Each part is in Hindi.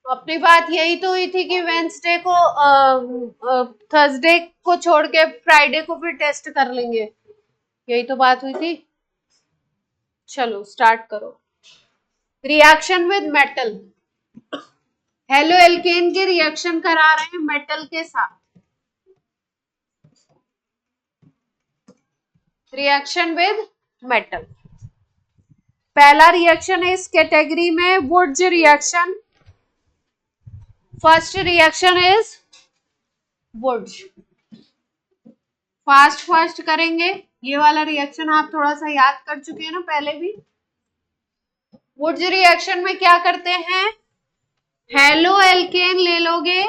अपनी बात यही तो हुई थी कि वेंसडे को थर्सडे को छोड़ के फ्राइडे को भी टेस्ट कर लेंगे, यही तो बात हुई थी। चलो स्टार्ट करो। Reaction with metal, haloalkane के रिएक्शन करा रहे हैं मेटल के साथ। रिएक्शन विद मेटल, पहला रिएक्शन है इस कैटेगरी में Wurtz reaction. First reaction is Wurtz. Fast करेंगे, ये वाला रिएक्शन आप थोड़ा सा याद कर चुके हैं ना पहले भी। वुड्स रिएक्शन में क्या करते हैं, हेलो एल्केन ले लोगे,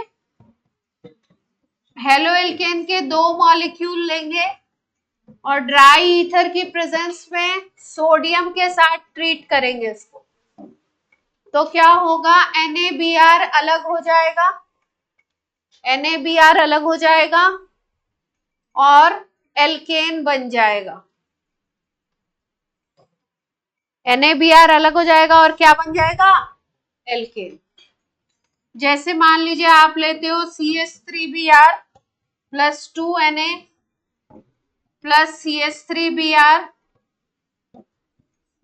हेलो एल्केन के 2 मॉलिक्यूल लेंगे और ड्राई ईथर की प्रेजेंस में सोडियम के साथ ट्रीट करेंगे इसको, तो क्या होगा, NaBr अलग हो जाएगा, NaBr अलग हो जाएगा और एल्केन बन जाएगा। NaBr अलग हो जाएगा और क्या बन जाएगा, एल्केन। जैसे मान लीजिए आप लेते हो CH3Br plus 2Na plus CH3Br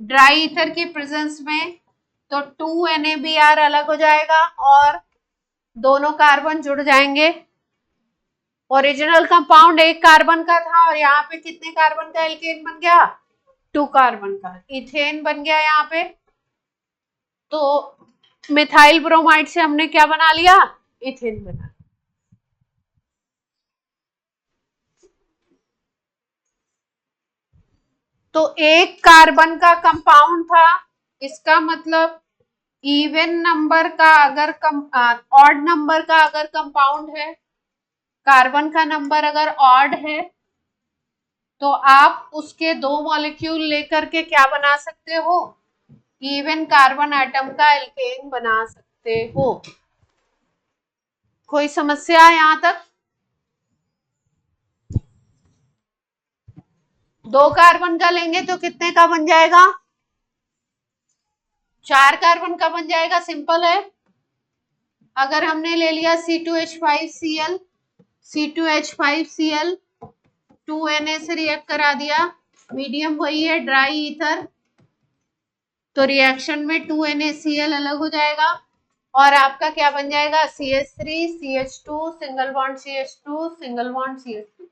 dry ether की प्रेजेंस में, तो 2NaBr अलग हो जाएगा और दोनों कार्बन जुड़ जाएंगे। ओरिजिनल कंपाउंड 1 कार्बन का था और यहाँ पे कितने कार्बन का एल्केन बन गया, 2 कार्बन का इथेन बन गया यहाँ पे। तो मिथाइल ब्रोमाइड से हमने क्या बना लिया, इथेन बना। तो 1 कार्बन का कंपाउंड था, इसका मतलब इवन नंबर का अगर ऑड नंबर का अगर कंपाउंड है, कार्बन का नंबर अगर ऑड है, तो आप उसके 2 मॉलिक्यूल लेकर के क्या बना सकते हो, इवन कार्बन एटम का एल्केन बना सकते हो। कोई समस्या है यहां तक? 2 कार्बन का लेंगे तो कितने का बन जाएगा, 4 कार्बन का बन जाएगा, सिंपल है। अगर हमने ले लिया C2H5Cl, C2H5Cl 2Na से रिएक्ट करा दिया, मीडियम वही है ड्राई ईथर, तो रिएक्शन में 2NaCl अलग हो जाएगा और आपका क्या बन जाएगा, CH3 CH2 single bond CH2 single bond CH3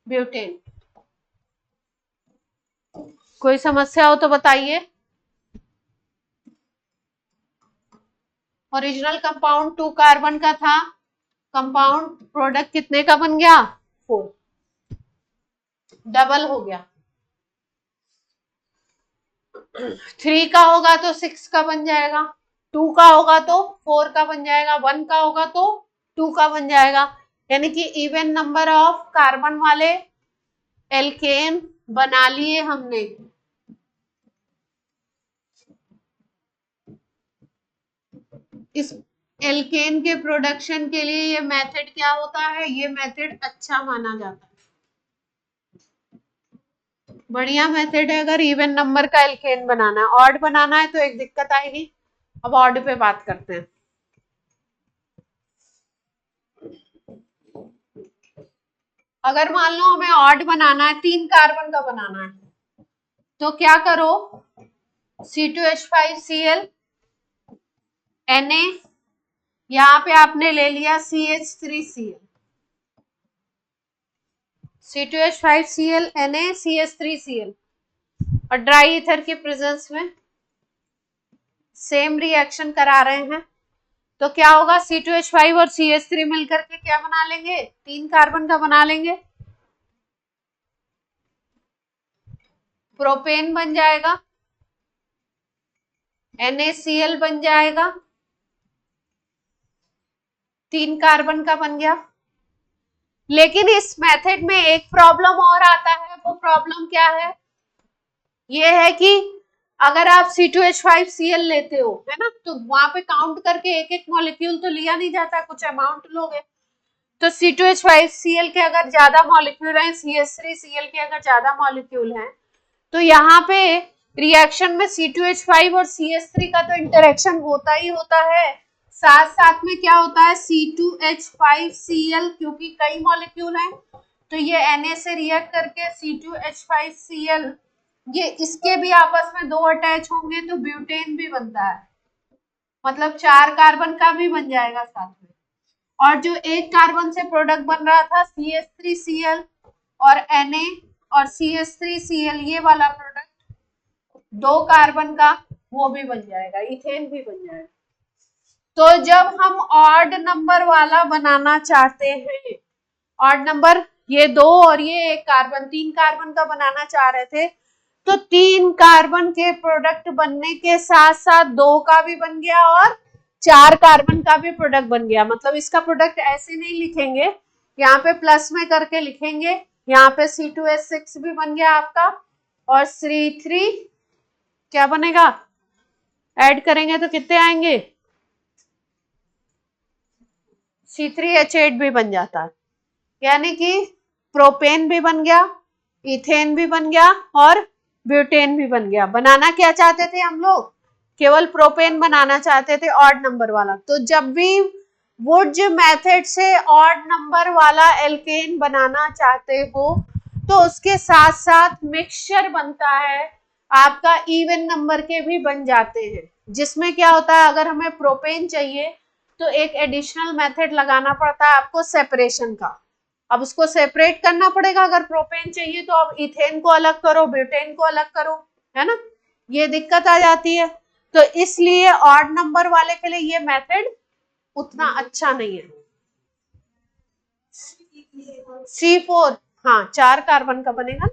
butane. कोई समस्या हो तो बताइए। ओरिजिनल कंपाउंड 2 कार्बन का था, कंपाउंड प्रोडक्ट कितने का बन गया, 4, डबल हो गया। 3 का होगा तो 6 का बन जाएगा, 2 का होगा तो 4 का बन जाएगा, 1 का होगा तो 2 का बन जाएगा। यानी कि इवन नंबर ऑफ कार्बन वाले एल्केन बना लिए हमने। इस एल्केन के प्रोडक्शन के लिए ये मेथड क्या होता है, ये मेथड अच्छा माना जाता है, बढ़िया मेथड है अगर इवन नंबर का एल्केन बनाना है। ऑड बनाना है तो एक दिक्कत आएगी, अब ऑड पे बात करते हैं। अगर मान लो हमें ऑड बनाना है, 3 कार्बन का बनाना है, तो क्या करो, C2H5Cl Na, यहाँ पे आपने ले लिया CH3Cl, C2H5Cl Na CH3Cl और ड्राई ईथर की प्रेजेंस में सेम रिएक्शन करा रहे हैं, तो क्या होगा, C2H5 और CH3 मिलकर के क्या बना लेंगे, 3 कार्बन का बना लेंगे, प्रोपेन बन जाएगा, NaCl बन जाएगा, 3 कार्बन का बन गया। लेकिन इस मेथड में एक प्रॉब्लम और आता है, वो प्रॉब्लम क्या है, ये है कि अगर आप C2H5Cl लेते हो, है ना, तो वहां पे काउंट करके एक एक मॉलिक्यूल तो लिया नहीं जाता, कुछ अमाउंट लोगे। तो C2H5Cl के अगर ज्यादा मॉलिक्यूल हैं, CH3Cl के अगर ज्यादा मॉलिक्यूल हैं, तो यहाँ पे रिएक्शन में C2H5 और CH3 का तो इंटरेक्शन होता ही होता है, साथ साथ में क्या होता है C2H5Cl, क्योंकि कई मॉलिक्यूल हैं तो ये Na से रिएक्ट करके C2H5Cl, ये इसके भी आपस में दो अटैच होंगे तो ब्यूटेन भी बनता है, मतलब 4 कार्बन का भी बन जाएगा साथ में। और जो एक कार्बन से प्रोडक्ट बन रहा था CH3Cl और Na और CH3Cl, ये वाला प्रोडक्ट 2 कार्बन का, वो भी बन जाएगा, इथेन भी बन जाएगा। तो जब हम ऑड नंबर वाला बनाना चाहते हैं, ऑड नंबर ये 2 और ये एक कार्बन, 3 कार्बन का बनाना चाह रहे थे, तो 3 कार्बन के प्रोडक्ट बनने के साथ साथ 2 का भी बन गया और 4 कार्बन का भी प्रोडक्ट बन गया। मतलब इसका प्रोडक्ट ऐसे नहीं लिखेंगे, यहाँ पे प्लस में करके लिखेंगे, यहाँ पे C2H6 भी बन गया आपका और C3 क्या बनेगा, ऐड करेंगे तो कितने आएंगे, C3H8 भी बन जाता है, यानी कि प्रोपेन भी बन गया, इथेन भी बन गया और ब्यूटेन भी बन गया। बनाना क्या चाहते थे हम लोग, केवल प्रोपेन बनाना चाहते थे ऑड नंबर वाला। तो जब भी वुड्स मेथड से ऑड नंबर वाला एल्केन बनाना चाहते हो तो उसके साथ साथ मिक्सचर बनता है आपका, इवन नंबर के भी बन जाते हैं, जिसमें क्या होता है अगर हमें प्रोपेन चाहिए तो एक एडिशनल मेथड लगाना पड़ता है आपको सेपरेशन का। अब उसको सेपरेट करना पड़ेगा, अगर प्रोपेन चाहिए तो अब इथेन को अलग करो, ब्यूटेन को अलग करो, है ना, ये दिक्कत आ जाती है। तो इसलिए ऑड नंबर वाले के लिए ये मेथड उतना अच्छा नहीं है। C4, हाँ 4 कार्बन का बनेगा,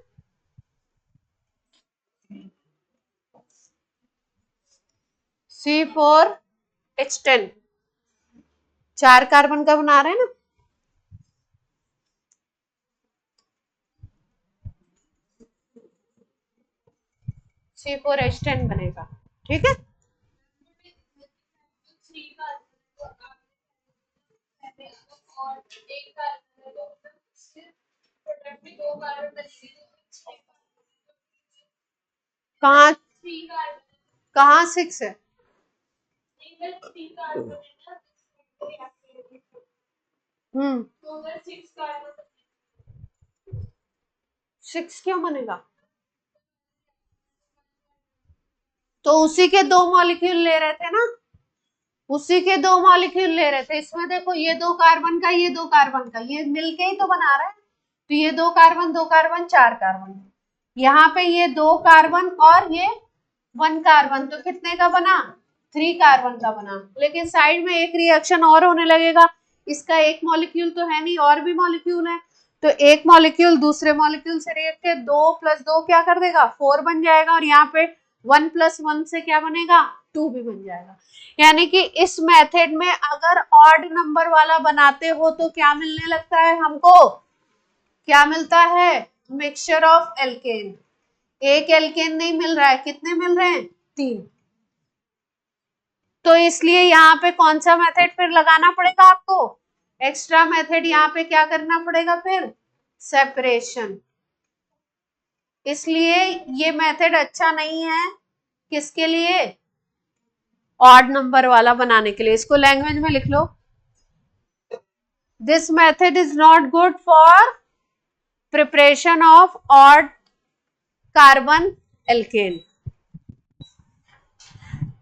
C4H10 4 कार्बन का बना रहे हैं ना, C4H10 बनेगा, ठीक है। कहाँ कहाँ 6 है, हम्म 6 क्यों बनेगा, तो उसी के 2 मॉलिक्यूल ले रहे थे ना, उसी के 2 मॉलिक्यूल ले रहे थे। इसमें देखो ये 2 कार्बन का, ये 2 कार्बन का, ये मिलके ही तो बना रहा है, तो ये 2 कार्बन 2 कार्बन 4 कार्बन, यहाँ पे ये 2 कार्बन और ये 1 कार्बन, तो कितने का बना, 3 कार्बन का बना। लेकिन साइड में एक रिएक्शन और होने लगेगा, इसका एक मॉलिक्यूल तो है नहीं, और भी मॉलिक्यूल है, तो एक मॉलिक्यूल दूसरे मॉलिक्यूल से रिएक्ट के 2 + 2 क्या कर देगा, 4 बन जाएगा, और यहाँ पे 1 + 1 से क्या बनेगा, 2 भी बन जाएगा। यानी कि इस मेथड में अगर ऑड नंबर वाला बनाते हो तो क्या मिलने लगता है हमको, क्या मिलता है, मिक्सचर ऑफ एल्केन। एक एल्केन नहीं मिल रहा है, कितने मिल रहे हैं, 3। तो इसलिए यहाँ पे कौन सा मेथड फिर लगाना पड़ेगा आपको, एक्स्ट्रा मेथड, यहाँ पे क्या करना पड़ेगा फिर, सेपरेशन। इसलिए ये मेथड अच्छा नहीं है, किसके लिए, ऑड नंबर वाला बनाने के लिए। इसको लैंग्वेज में लिख लो, this method is not good for preparation of odd carbon alkane.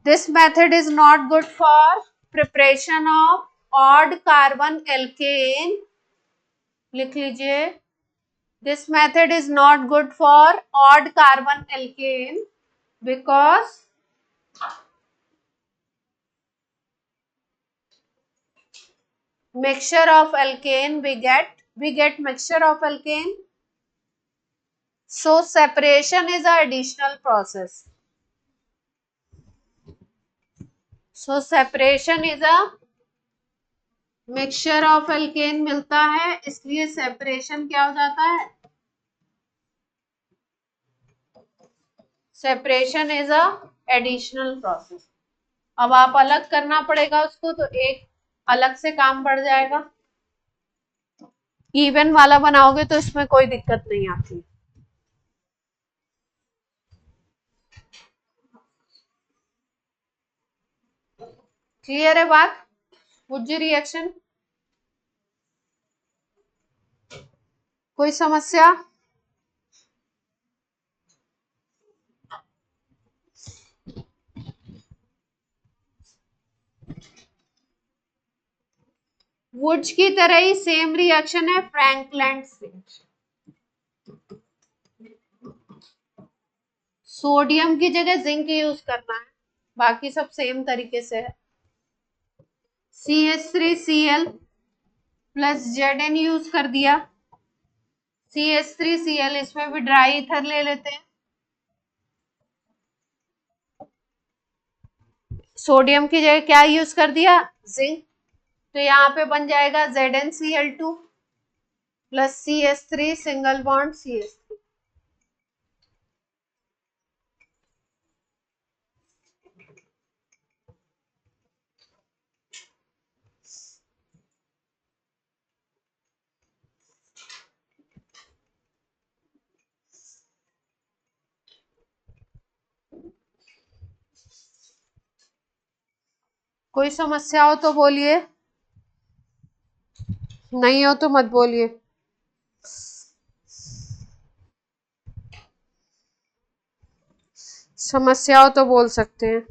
This method is not good for preparation of odd carbon alkane. लिख लीजिए, this method is not good for odd carbon alkane because mixture of alkane we get mixture of alkane, so separation is a additional process. So separation is a mixture of alkene मिलता है, इसलिए सेपरेशन क्या हो जाता है, separation is a additional process. अब आप अलग करना पड़ेगा उसको, तो एक अलग से काम बढ़ जाएगा। इवन वाला बनाओगे तो इसमें कोई दिक्कत नहीं आती। क्लियर है बात? वुड रिएक्शन, कोई समस्या? वुड्स की तरह ही सेम रिएक्शन है फ्रैंकलैंड रिएक्शन। सोडियम की जगह जिंक यूज करना है, बाकी सब सेम तरीके से है। CH3Cl प्लस Zn यूज कर दिया। CH3Cl, इसमें भी ड्राई ईथर ले लेते हैं। सोडियम की जगह क्या यूज कर दिया? जिंक। तो यहाँ पे बन जाएगा ZnCl2 plus CH3 single bond CH3। कोई समस्या हो तो बोलिए, नहीं हो तो मत बोलिए। समस्या हो तो बोल सकते हैं।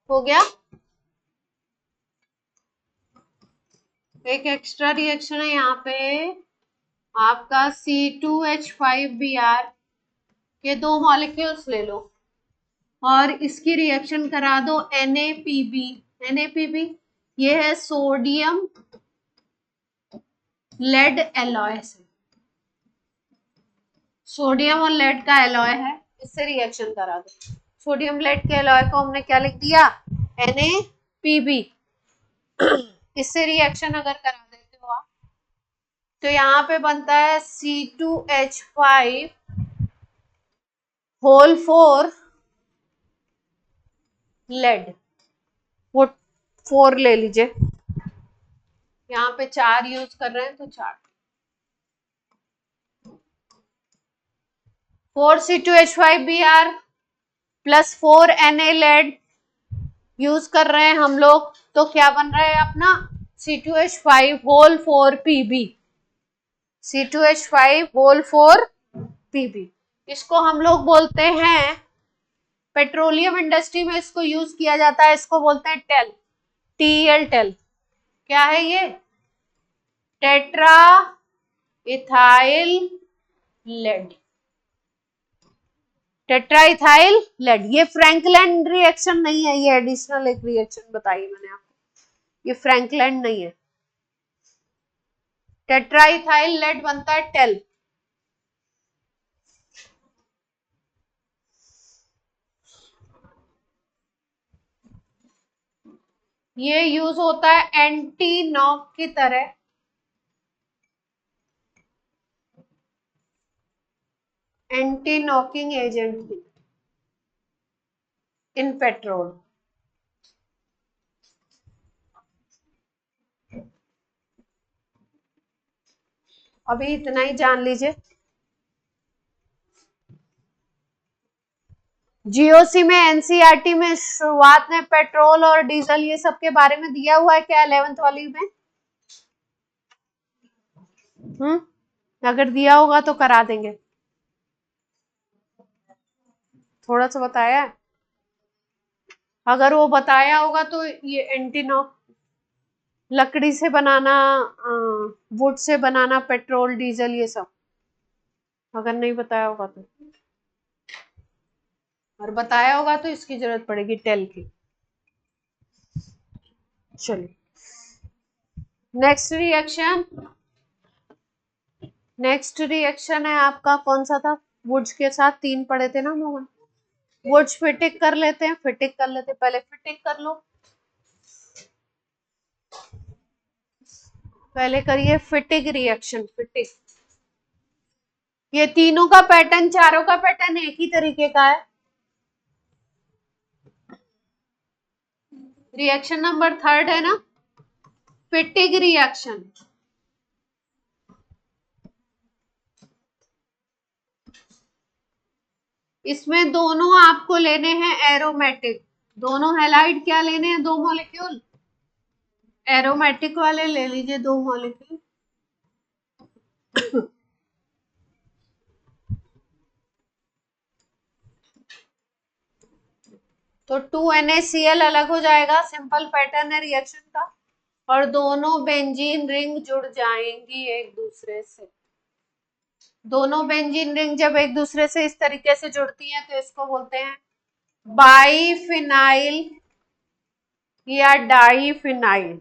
हो गया? एक एक्स्ट्रा रिएक्शन है यहाँ पे, आपका C2H5Br के 2 मॉलिक्यूल्स ले लो और इसकी रिएक्शन करा दो NaPb। NaPb ये है सोडियम लेड एलॉय से, सोडियम और लेड का एलॉय है, इससे रिएक्शन करा दो। सोडियम लेड के एलॉय को हमने क्या लिख दिया? NaPb। इससे रिएक्शन अगर करा देते हो आप तो यहाँ पे बनता है C2H5 होल 4 लेड। वो 4 ले लीजिए, यहाँ पे 4 यूज कर रहे हैं तो 4। 4C2H5Br plus 4Na lead use कर रहे हैं हम लोग, तो क्या बन रहा है अपना? C2H5 whole 4Pb। C2H5 whole 4Pb, इसको हम लोग बोलते हैं, पेट्रोलियम इंडस्ट्री में इसको यूज किया जाता है, इसको बोलते हैं टेल, TEL टेल। क्या है ये? Tetra ethyl lead. Tetra ethyl lead, ये फ्रैंकलैंड रिएक्शन नहीं है, ये एडिशनल एक रिएक्शन बताई मैंने आपको, ये फ्रैंकलैंड नहीं है। टेट्रा इथाइल लेड बनता है टेल। ये यूज होता है एंटी नॉक की तरह, एंटी नॉकिंग एजेंट की इन पेट्रोल। अभी इतना ही जान लीजिए। GOC में NCERT में शुरुआत में पेट्रोल और डीजल ये सब के बारे में दिया हुआ है क्या 11th वाली में? अगर दिया होगा तो करा देंगे, थोड़ा सा बताया है। अगर वो बताया होगा तो ये एंटी नॉक, लकड़ी से बनाना, would say banana petrol diesel ये सब, अगर नहीं बताया होगा तो, और बताया होगा तो इसकी जरूरत पड़ेगी टेल की। चलिए नेक्स्ट रिएक्शन, नेक्स्ट रिएक्शन है आपका कौन सा था? वुड्स के साथ 3 पढ़े थे ना हम लोग। वुड्स फिटिक कर लेते हैं, फिटिक कर लेते हैं, पहले फिटिक कर लो, पहले करिए फिटिक रिएक्शन। फिटिक ये तीनों का पैटर्न, चारों का पैटर्न एक ही तरीके का है। रिएक्शन नंबर 3 है ना, फिटिग रिएक्शन। इसमें दोनों आपको लेने हैं एरोमेटिक, दोनों हैलाइड क्या लेने हैं, 2 मॉलिक्यूल एरोमेटिक वाले ले लीजिए, 2 मॉलिक्यूल। तो 2NaCl अलग हो जाएगा, सिंपल पैटर्न है रिएक्शन का, और दोनों बेंजीन रिंग जुड़ जाएंगी एक दूसरे से। दोनों बेंजीन रिंग जब एक दूसरे से इस तरीके से जुड़ती हैं तो इसको बोलते हैं बाइफिनाइल या डाइफिनाइल।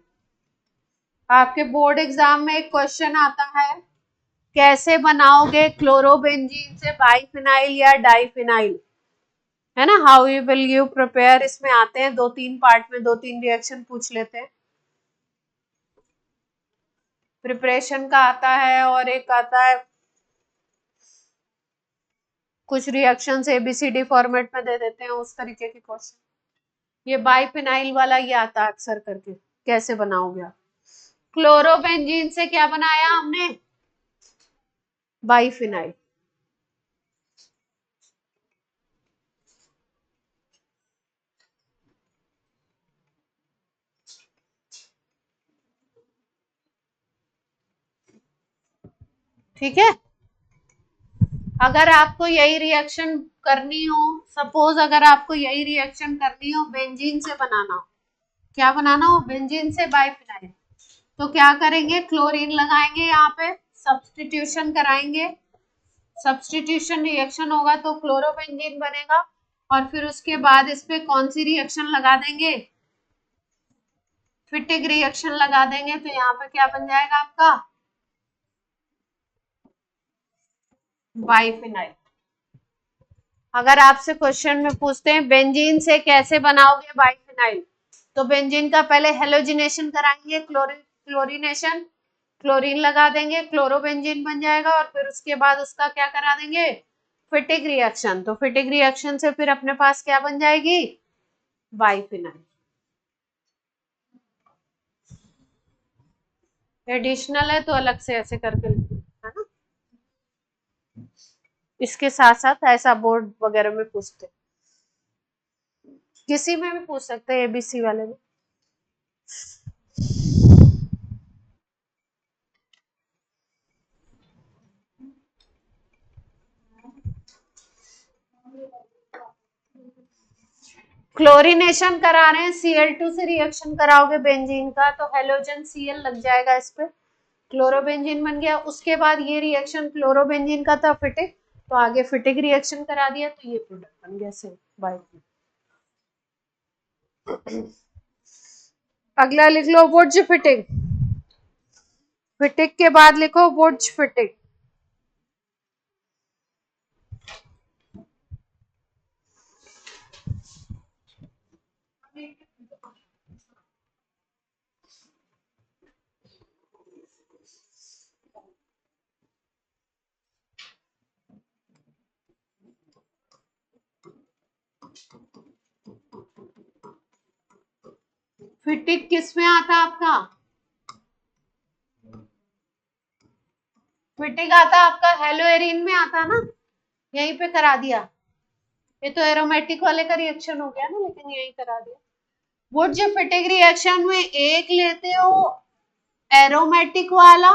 आपके बोर्ड एग्जाम में एक क्वेश्चन आता है, कैसे बनाओगे क्लोरोबेंजीन से बाइफिनाइल या डाइफिनाइल, है ना, how you will you prepare. इसमें आते हैं 2-3 पार्ट में 2-3 रिएक्शन पूछ लेते हैं, प्रिपरेशन का आता है और एक आता है कुछ रिएक्शंस ABCD फॉर्मेट में दे देते हैं, उस तरीके के क्वेश्चन। ये बाइफिनाइल वाला ये आता है अक्सर करके, कैसे बनाओगे आप। क्लोरोबेंजीन से क्या बनाया हमने, बाइफिनाइल। ठीक है, अगर आपको यही रिएक्शन करनी हो, सपोज अगर आपको यही रिएक्शन करनी हो, बेंजीन से बनाना हो, क्या बनाना हो, बेंजीन से बाइफिनाइल, तो क्या करेंगे, क्लोरीन लगाएंगे, यहाँ पे सब्स्टिट्यूशन कराएंगे, सब्स्टिट्यूशन रिएक्शन होगा तो क्लोरोबेंजीन बनेगा, और फिर उसके बाद इस पे कौन सी रिएक्शन लगा देंगे, फिटिग रिएक्शन लगा देंगे, तो यहाँ पे क्या बन जाएगा आपका, बाइफिनाइल। अगर आपसे क्वेश्चन में पूछते हैं बेंजीन से कैसे बनाओगे बाइफिनाइल, तो बेंजीन का पहले हेलोजिनेशन कराएंगे, क्लोरीनेशन, क्लोरीन लगा देंगे, क्लोरोबेंजीन बन जाएगा, और फिर उसके बाद उसका क्या करा देंगे, फिटिग रिएक्शन। तो फिटिग रिएक्शन से फिर अपने पास क्या बन जाएगी, बाइफिनाइल। एडिशनल है तो अलग से ऐसे करके लिखिए, है ना, इसके साथ साथ ऐसा बोर्ड वगैरह में पूछते, किसी में भी पूछ सकते हैं, ABC वाले में। क्लोरीनेशन करा रहे हैं, Cl2 से रिएक्शन कराओगे बेंजीन का, तो हेलोजन Cl लग जाएगा इस पे, क्लोरोबेंजीन बन गया। उसके बाद ये रिएक्शन क्लोरोबेंजीन का था फिटिक, तो आगे फिटिक रिएक्शन करा दिया, तो ये प्रोडक्ट बन गया सेम बाइक। अगला लिख लो वुड्ज फिटिक, फिटिक के बाद लिखो वुड्ज फिटिक। फिटिक किस में आता आपका, फिटिक आता आपका हेलोएरिन में आता ना, यहीं पे करा दिया। ये तो एरोमेटिक वाले का रिएक्शन हो गया ना, लेकिन यहीं करा दिया। वुड्ज फिटिक रिएक्शन में एक लेते हो एरोमेटिक वाला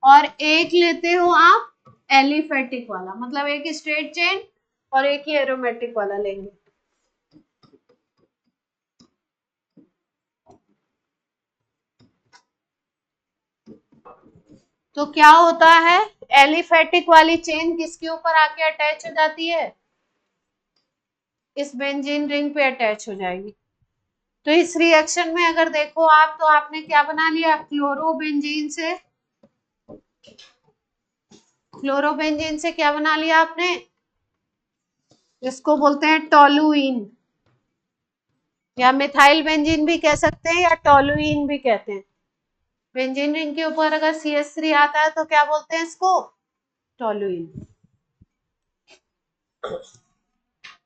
और एक लेते हो आप एलिफेटिक वाला, मतलब एक स्ट्रेट चेन और एक ही एरोमेटिक वाला लेंगे। तो क्या होता है, एलिफेटिक वाली चेन किसके ऊपर आके अटैच हो जाती है, इस बेंजीन रिंग पे अटैच हो जाएगी। तो इस रिएक्शन में अगर देखो आप, तो आपने क्या बना लिया, क्लोरोबेंजीन से क्या बना लिया आपने, इसको बोलते हैं टोलुइन, या मिथाइल बेंजीन भी कह सकते हैं, या टोलुइन भी कहते हैं। बेंजीन रिंग के ऊपर अगर CH3 आता है तो क्या बोलते हैं इसको, टोलुइन।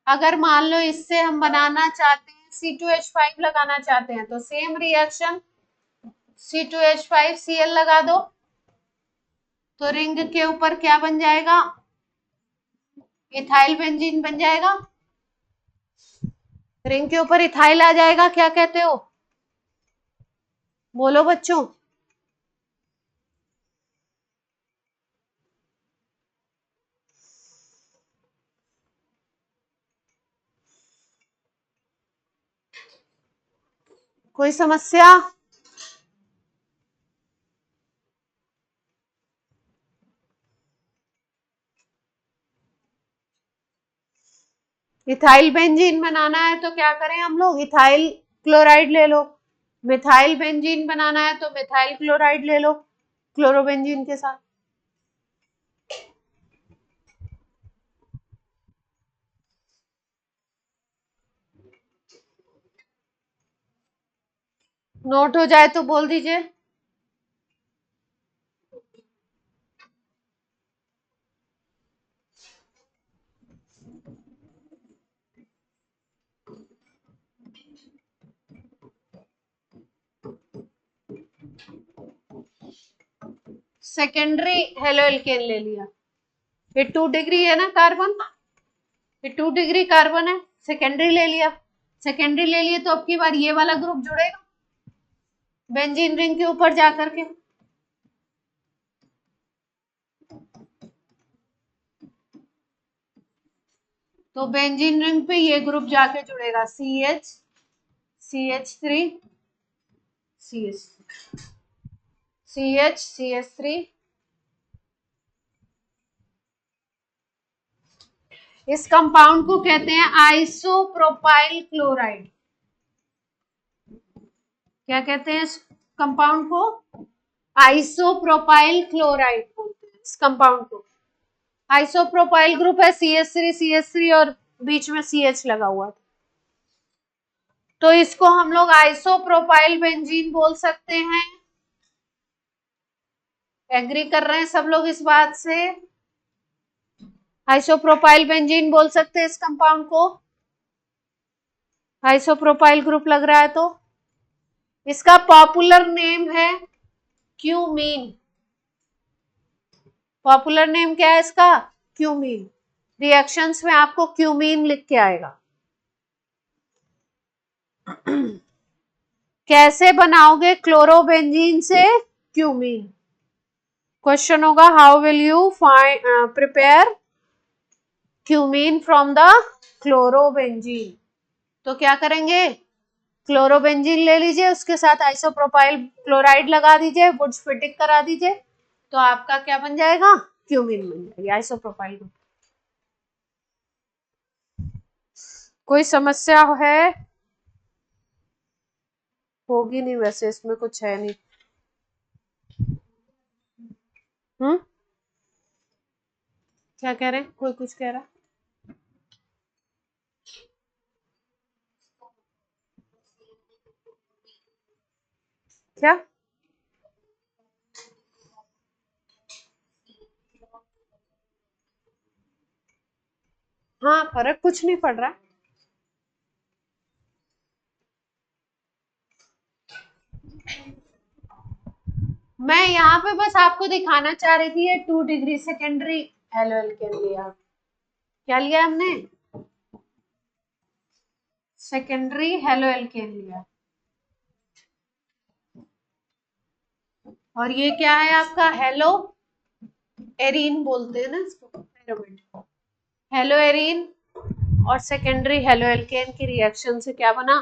अगर मान लो इससे हम बनाना चाहते हैं C2H5 लगाना चाहते हैं तो सेम रिएक्शन C2H5Cl लगा दो तो रिंग के ऊपर क्या बन जाएगा, इथाइल बेंजीन बन जाएगा। रिंग के ऊपर इथाइल आ जाएगा, क्या कहते हो, बोलो बच्चों। कोई समस्या? इथाइल बेंजीन बनाना है तो क्या करें हम लोग, इथाइल क्लोराइड ले लो। मिथाइल बेंजीन बनाना है तो मिथाइल क्लोराइड ले लो क्लोरोबेंजीन के साथ। नोट हो जाए तो बोल दीजिए। सेकेंडरी हेलो एल्केन ले लिया, ये 2 डिग्री है ना कार्बन, ये 2 डिग्री कार्बन है, सेकेंडरी ले लिया। सेकेंडरी ले लिए तो अब की बार ये वाला ग्रुप जुड़ेगा बेंजीन रिंग के ऊपर जाकर के। तो बेंजीन रिंग पे ये ग्रुप जाके जुड़ेगा CH CH3 CH CH CH3। इस कंपाउंड को कहते हैं आइसोप्रोपाइल क्लोराइड। क्या कहते हैं इस कंपाउंड को, आइसोप्रोपाइल क्लोराइड बोलते हैं इस कंपाउंड को। आइसोप्रोपाइल ग्रुप है CH3 और बीच में CH लगा हुआ था, तो इसको हम लोग आइसोप्रोपाइल बेंजीन बोल सकते हैं। एग्री कर रहे हैं सब लोग इस बात से, आइसोप्रोपाइल बेंजीन बोल सकते हैं इस कंपाउंड को, आइसोप्रोपाइल ग्रुप लग रहा है तो। इसका पॉपुलर नेम है क्यूमीन। पॉपुलर नेम क्या है इसका, क्यूमीन। रिएक्शंस में आपको क्यूमीन लिख के आएगा। कैसे बनाओगे क्लोरोबेंजीन से क्यूमीन, क्वेश्चन होगा how will you prepare cumene from the chlorobenzene. तो क्या करेंगे, क्लोरोबेंजीन ले लीजिए, उसके साथ आइसोप्रोपाइल क्लोराइड लगा दीजिए, वुड्स फिटिंग करा दीजिए, तो आपका क्या बन जाएगा, क्यूमीन बन जाएगी, आइसोप्रोपाइल। कोई समस्या है? होगी नहीं, वैसे इसमें कुछ है नहीं। क्या कह रहे हैं, कोई कुछ कह रहा, क्या? हाँ, फर्क कुछ नहीं पड़ रहा। मैं यहाँ पे बस आपको दिखाना चाह रही थी, ये 2 डिग्री सेकेंडरी एलओएल के लिया, क्या लिया हमने, सेकेंडरी हेलो एल्केन लिया। और ये क्या है आपका, हेलो एरीन बोलते हैं ना इसको, हेलो एरीन और सेकेंडरी हेलो एल्केन की रिएक्शन से क्या बना,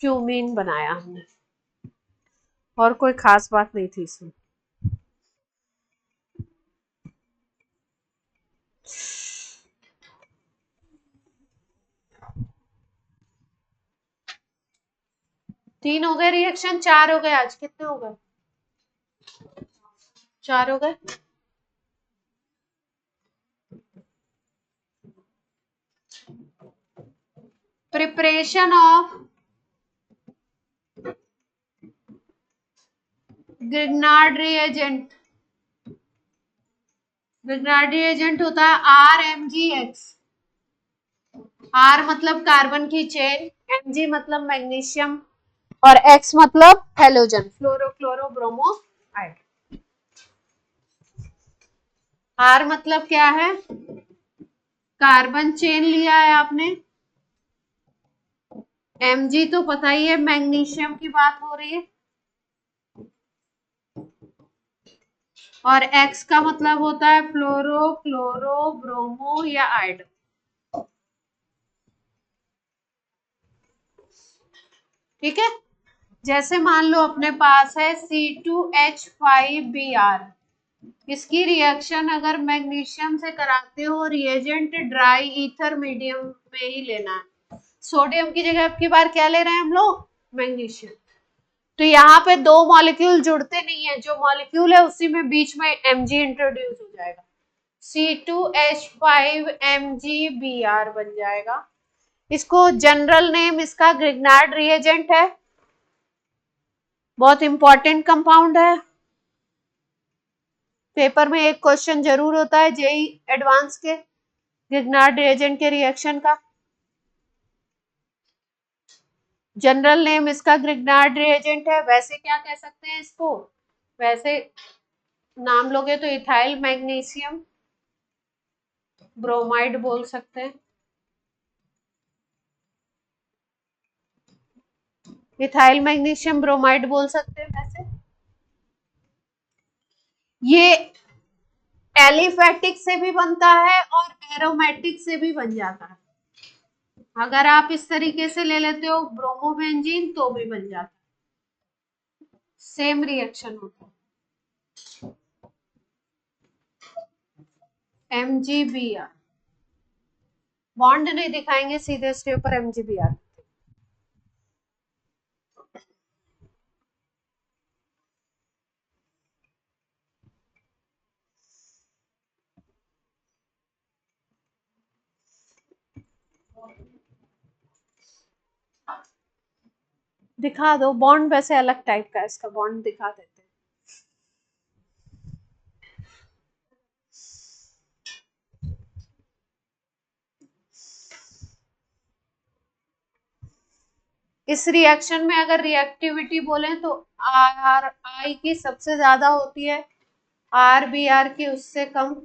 क्यूमीन बनाया हमने। और कोई खास बात नहीं थी इसमें। तीन हो गए रिएक्शन, 4 हो गए, आज कितने हो गए, 4 हो गए। Preparation of Grignard reagent, Grignard reagent होता है RMgX। R मतलब कार्बन की चेन, Mg मतलब मैग्नीशियम और X मतलब हेलोजन, फ्लोरोक्लोरोब्रोमो आइड। R मतलब क्या है? कार्बन चेन लिया है आपने। Mg तो पता ही है, मैग्नीशियम की बात हो रही है। और X का मतलब होता है फ्लोरो क्लोरो ब्रोमो या आइड। ठीक है, जैसे मान लो अपने पास है C2H5Br, इसकी रिएक्शन अगर मैग्नीशियम से कराते हो, रिएजेंट ड्राई ईथर मीडियम में ही लेना है। सोडियम की जगह आपकी बार क्या ले रहे हैं हम लोग? मैग्नीशियम। तो यहाँ पे दो मॉलिक्यूल जुड़ते नहीं है, जो मॉलिक्यूल है उसी में बीच में Mg इंट्रोड्यूस हो जाएगा, C2H5MgBr बन जाएगा। इसको जनरल नेम इसका ग्रिग्नार्ड रिएजेंट है, बहुत इंपॉर्टेंट कंपाउंड है। पेपर में एक क्वेश्चन जरूर होता है जेई एडवांस के ग्रिग्नार्ड रिएजेंट के रिएक्शन का। जनरल नेम इसका ग्रिग्नार्ड रिएजेंट है। वैसे क्या कह सकते हैं इसको? वैसे नाम लोगे तो इथाइल मैग्नीशियम ब्रोमाइड बोल सकते हैं। इथाइल मैग्नीशियम ब्रोमाइड बोल सकते हैं। वैसे ये एलिफेटिक से भी बनता है और एरोमेटिक से भी बन जाता है। अगर आप इस तरीके से ले लेते हो ब्रोमोबेंजीन तो भी बन जाता है, सेम रिएक्शन होता है। MgBr बॉन्ड नहीं दिखाएंगे, सीधे इसके ऊपर MgBr। दिखा दो बॉन्ड, वैसे अलग टाइप का इसका बॉन्ड दिखा देते हैं। इस रिएक्शन में अगर रिएक्टिविटी बोले तो RI की सबसे ज्यादा होती है, RBr की उससे कम,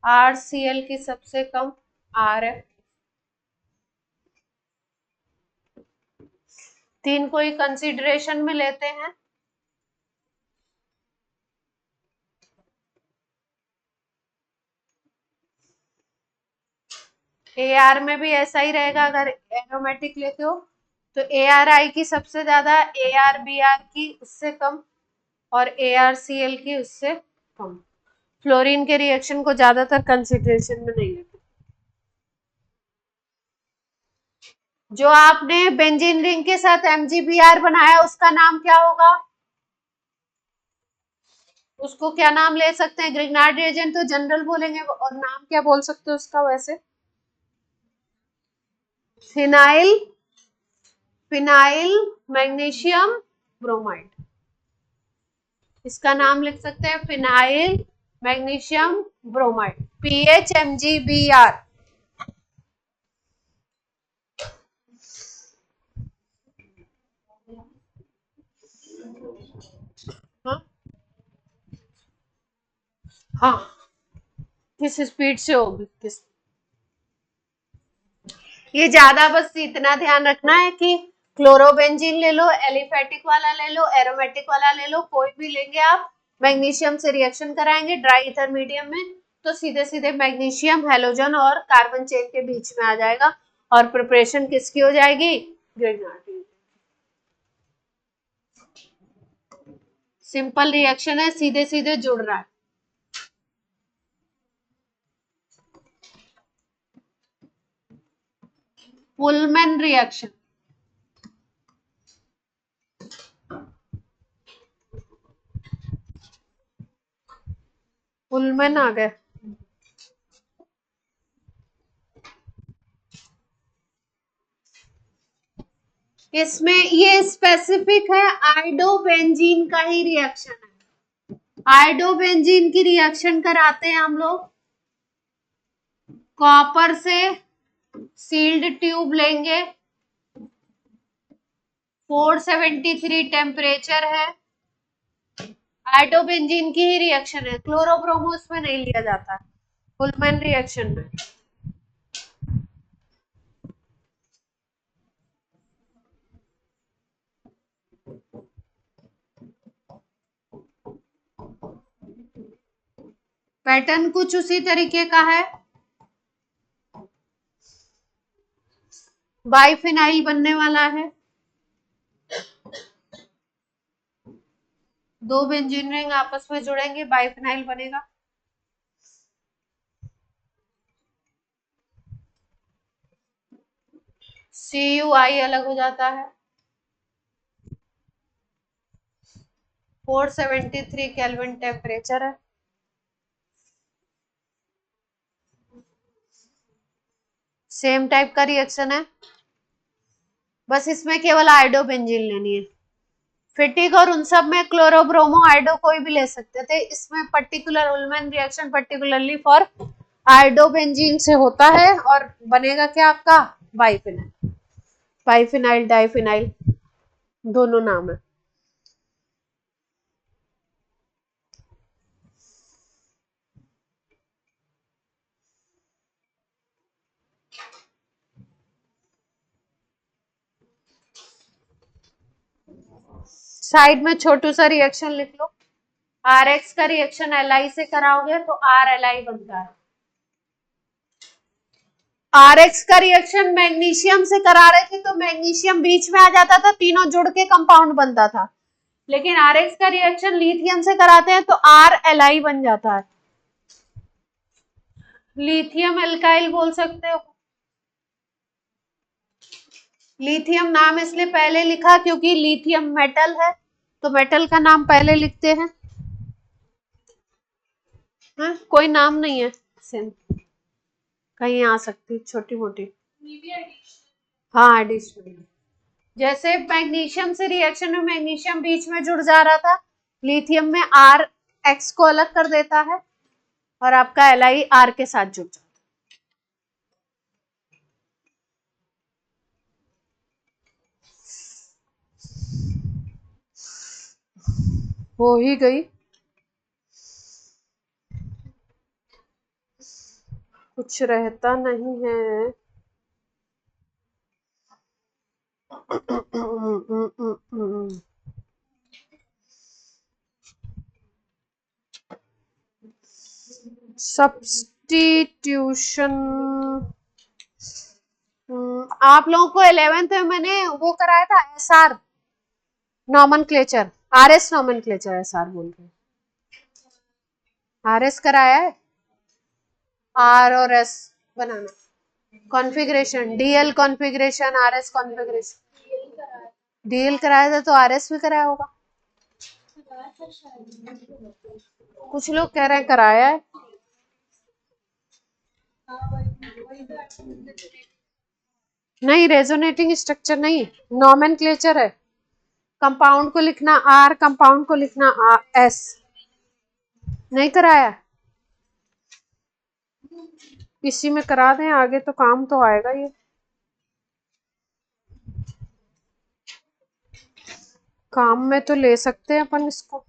RCl की सबसे कम, RF। तीन को ही कंसिडरेशन में लेते हैं। AR में भी ऐसा ही रहेगा, अगर एरोमेटिक लेते हो तो ARI की सबसे ज्यादा, ARBr की उससे कम और ARCl की उससे कम। फ्लोरीन के रिएक्शन को ज्यादातर कंसिडरेशन में नहीं लेते। जो आपने बेंजीन रिंग के साथ MgBr बनाया उसका नाम क्या होगा? उसको क्या नाम ले सकते हैं? ग्रिग्नार्ड रिएजेंट तो जनरल बोलेंगे, और नाम क्या बोल सकते हो उसका? वैसे फिनाइल, फिनाइल मैग्नीशियम ब्रोमाइड, इसका नाम लिख सकते हैं फिनाइल मैग्नीशियम ब्रोमाइड, PHMgBr। हाँ हाँ, किस स्पीड से होगी किस, ये ज्यादा बस इतना ध्यान रखना है कि क्लोरोबेंजीन ले लो, एलिफेटिक वाला ले लो, एरोमेटिक वाला ले लो, कोई भी लेंगे आप, मैग्नीशियम से रिएक्शन कराएंगे ड्राई ईथर मीडियम में, तो सीधे सीधे मैग्नीशियम हेलोजन और कार्बन चेन के बीच में आ जाएगा और प्रिपरेशन किसकी हो जाएगी? ग्रिग्नार्ड। सिंपल रिएक्शन है, सीधे सीधे जुड़ रहा है। पुलमैन रिएक्शन, पुलमैन आ गए। इसमें ये स्पेसिफिक है, आइडोबेंजीन का ही रिएक्शन है। आयोडोबेंजीन की रिएक्शन कराते हैं हम लोग, कॉपर से सील्ड ट्यूब लेंगे, 473 टेम्परेचर है, आयोडोबेंजीन की ही रिएक्शन है, क्लोरोब्रोमो इसमें नहीं लिया जाता उल्मन रिएक्शन में। पैटर्न कुछ उसी तरीके का है, बाइफिनाइल बनने वाला है, दो बेंजीन रिंग आपस में जुड़ेंगे, बाइफिनाइल बनेगा। CuI अलग हो जाता है, 473 केल्विन टेम्परेचर है। सेम टाइप का रिएक्शन है, बस इसमें केवल आयोडोबेंजीन लेनी है। फिटिक और उन सब में क्लोरोब्रोमो आयोडो कोई भी ले सकते थे, इसमें particular Ullman reaction particularly for iodobenzene से होता है और बनेगा क्या आपका बाइफिनाइल, बाइफिनाइल डाइफिनाइल दोनों नाम है। साइड में छोटू सा रिएक्शन लिख लो, RX का रिएक्शन Li से कराओगे तो RLi बनता है। RX का रिएक्शन मैग्नीशियम से करा रहे थे तो मैग्नीशियम बीच में आ जाता था, तीनों जुड़ के कंपाउंड बनता था, लेकिन RX का रिएक्शन लिथियम से कराते हैं तो RLi बन जाता है, लिथियम एल्काइल बोल सकते हो। लिथियम नाम इसलिए पहले लिखा क्योंकि लिथियम मेटल है, तो मेटल का नाम पहले लिखते हैं। हाँ, कोई नाम नहीं है, सेम कहीं आ सकती छोटी मोटी। हाँ एडिशनल, जैसे मैग्नीशियम से रिएक्शन में मैग्नीशियम बीच में जुड़ जा रहा था, लिथियम में RX को अलग कर देता है और आपका Li R के साथ जुड़ जाता है। हो ही गई, कुछ रहता नहीं है। सब्स्टिट्यूशन आप लोगों को 11th में मैंने वो कराया था SR nomenclature, RS nomenclature, SR बोल रहे हैं, RS कराया है, R और S बनाना, configuration DL configuration RS configuration, DL कराया था तो RS भी कराया होगा, कुछ लोग कह रहे हैं कराया है। नहीं, रेजोनेटिंग स्ट्रक्चर नहीं, नॉमेनक्लेचर है, कंपाउंड को लिखना R, कंपाउंड को लिखना S, नहीं कराया, इसी में करा दें, आगे तो काम तो आएगा ये, काम में तो ले सकते हैं अपन इसको।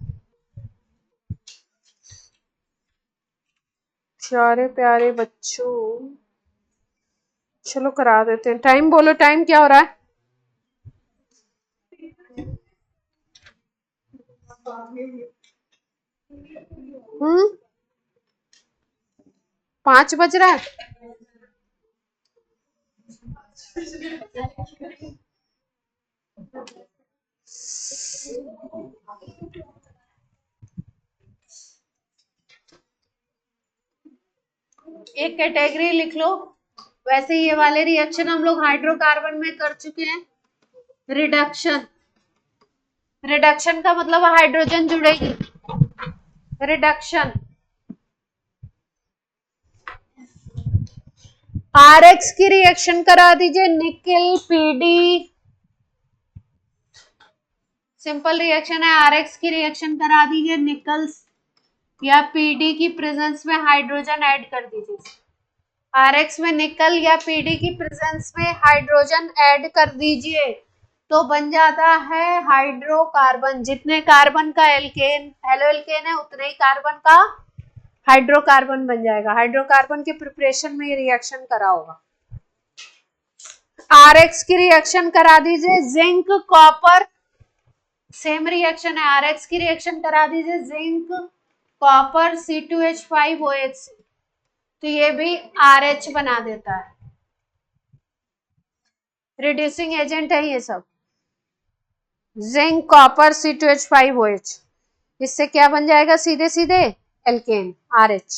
प्यारे प्यारे बच्चों, चलो करा देते हैं। टाइम बोलो, टाइम क्या हो रहा है? हम्म, 5 बज रहा है। एक कैटेगरी लिख लो, वैसे ये वाले रिएक्शन हम लोग हाइड्रोकार्बन में कर चुके हैं। रिडक्शन, रिडक्शन का मतलब हाइड्रोजन जुड़ेगी, रिडक्शन। RX की रिएक्शन करा दीजिए, निकल PD, सिंपल रिएक्शन है, RX की रिएक्शन करा दीजिए, निकल या पीडी की प्रेजेंस में हाइड्रोजन ऐड कर दीजिए। आरएक्स में निकल या पीडी की प्रेजेंस में हाइड्रोजन ऐड कर दीजिए तो बन जाता है हाइड्रोकार्बन। जितने कार्बन का एल्केन हेलो एल्केन है उतने ही कार्बन का हाइड्रोकार्बन बन जाएगा। हाइड्रोकार्बन के प्रिपरेशन में ये रिएक्शन करा होगा। आरएक्स की रिएक्शन करा दीजिए, जिंक कॉपर सेम रिएक्शन है। आरएक्स की रिएक्शन करा दीजिए जिंक कॉपर C2H5OH, तो ये भी RH बना देता है। रिड्यूसिंग एजेंट है ये सब। जिंक कॉपर C2H5OH, इससे क्या बन जाएगा सीधे सीधे एल्केन RH।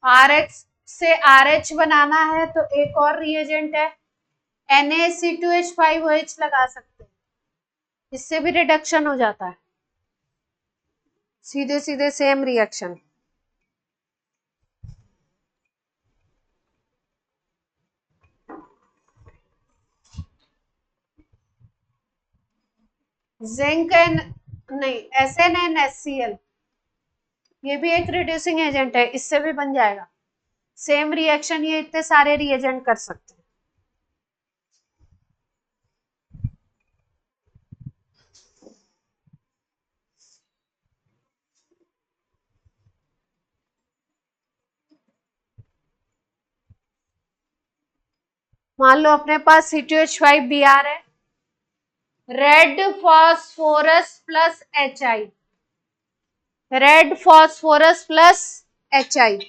RH से RH बनाना है तो एक और रिएजेंट है NaC2H5OH लगा सकते हैं, इससे भी रिडक्शन हो जाता है। सीधे सीधे सेम रिएक्शन। जिंक नहीं SnNaCl, ये भी एक रिड्यूसिंग एजेंट है, इससे भी बन जाएगा सेम रिएक्शन। ये इतने सारे रिएजेंट कर सकते हैं। मान लो अपने पास C2H5Br है, red phosphorus plus HI, red phosphorus plus HI,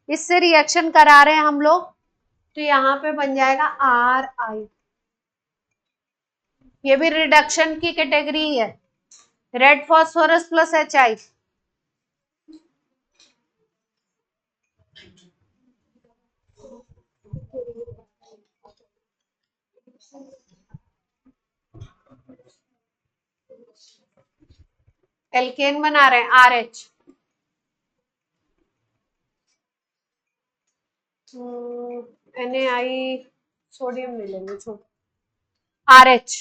इससे रिएक्शन करा रहे हैं हम लोग, तो यहाँ पे बन जाएगा RI। ये भी रिडक्शन की कैटेगरी है, red phosphorus plus HI। Alkane बना रहे हैं RH। NaI सोडियम ले लेंगे, छोड़ RH।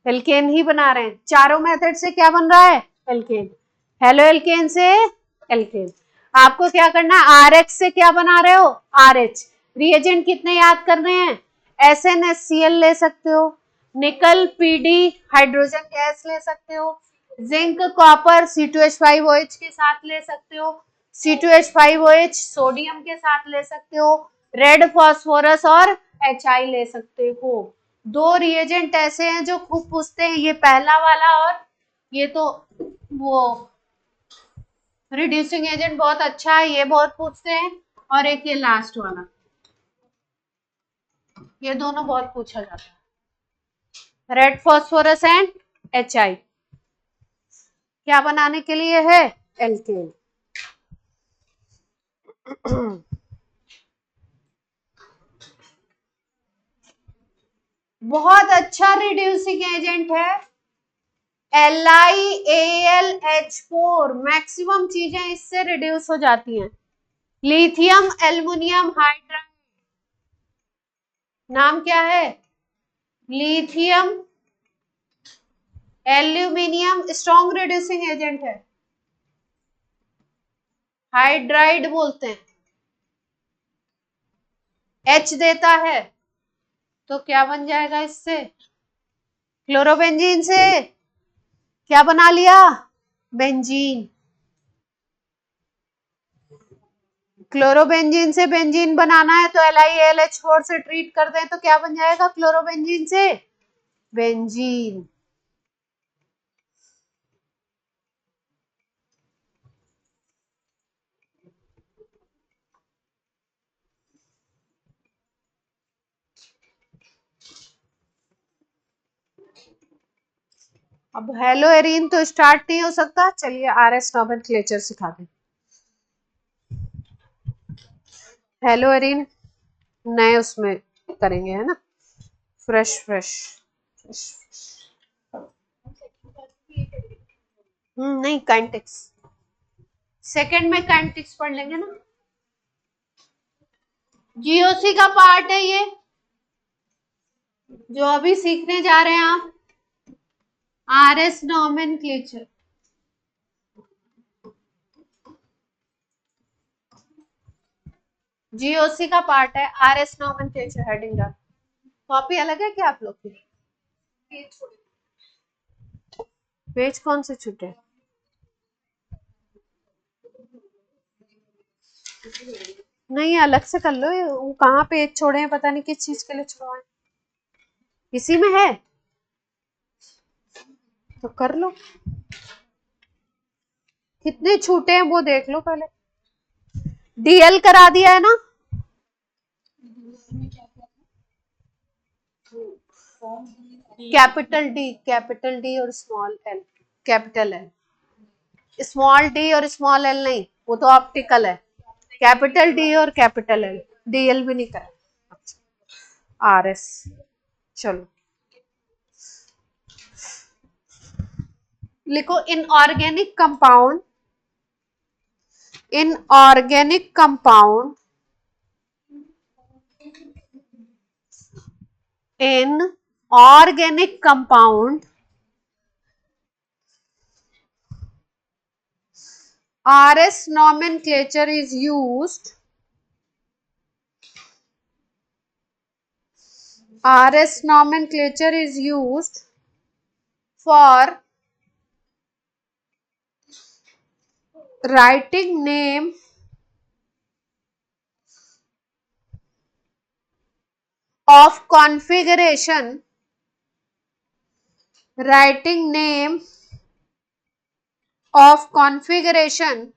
एल्केन ही बना रहे हैं, चारों मेथड से क्या बन रहा है एल्केन। हेलो एल्केन से एल्केन। आपको क्या करना है, RH से क्या बना रहे हो RH। रिएजेंट कितने याद करने हैं, SnHCl ले सकते हो, निकल PD हाइड्रोजन गैस ले सकते हो, जिंक कॉपर C2H5OH के साथ ले सकते हो, C2H5OH सोडियम के साथ ले सकते हो, रेड फॉस्फोरस और HI ले सकते हो। दो रिएजेंट ऐसे हैं जो खूब पूछते हैं, ये पहला वाला और ये तो वो रिड्यूसिंग एजेंट बहुत अच्छा है, ये बहुत पूछते हैं, और एक ये लास्ट वाला, ये दोनों बहुत पूछा जाता है। रेड फॉस्फोरस एंड HI क्या बनाने के लिए है एल्केन। बहुत अच्छा रिड्यूसिंग एजेंट है LiAlH4, मैक्सिमम चीजें इससे रिड्यूस हो जाती हैं। लिथियम एल्युमिनियम हाइड्राइड, नाम क्या है, lithium aluminium, strong reducing agent है, हाइड्राइड बोलते हैं। H देता है तो क्या बन जाएगा इससे, क्लोरोबेंजीन से क्या बना लिया बेंजीन। क्लोरोबेंजीन से बेंजीन बनाना है तो LiAlH4 से ट्रीट कर दें तो क्या बन जाएगा क्लोरोबेंजीन से बेंजीन। अब हेलो एरीन तो स्टार्ट नहीं हो सकता, चलिए RS नोमेनक्लेचर सिखा दें। हेलो एरीन नए उसमें करेंगे है ना, फ्रेश फ्रेश नहीं काइनेटिक्स सेकंड में काइनेटिक्स पढ़ लेंगे ना। जीओसी का पार्ट है ये जो अभी सीखने जा रहे हैं आप। RS nomenclature, GOC का पार्ट है। RS nomenclature हेडिंग का कॉपी अलग है क्या आप लोग की? पेज कौन से छूटे? नहीं अलग से कर लो, वो कहाँ पेज छोड़े हैं पता नहीं किस चीज के लिए छुड़वाए। इसी में है तो कर लो, कितने छूटे हैं वो देख लो पहले। DL करा दिया है ना? कैपिटल डी और small L, capital L. Small D और स्मॉल एल नहीं, वो तो ऑप्टिकल है। कैपिटल डी और कैपिटल एल, DL भी नहीं करा। RS, चलो लिखो inorganic compound, inorganic compound, inorganic compound RS nomenclature is used, RS nomenclature is used for writing name of configuration, writing name of configuration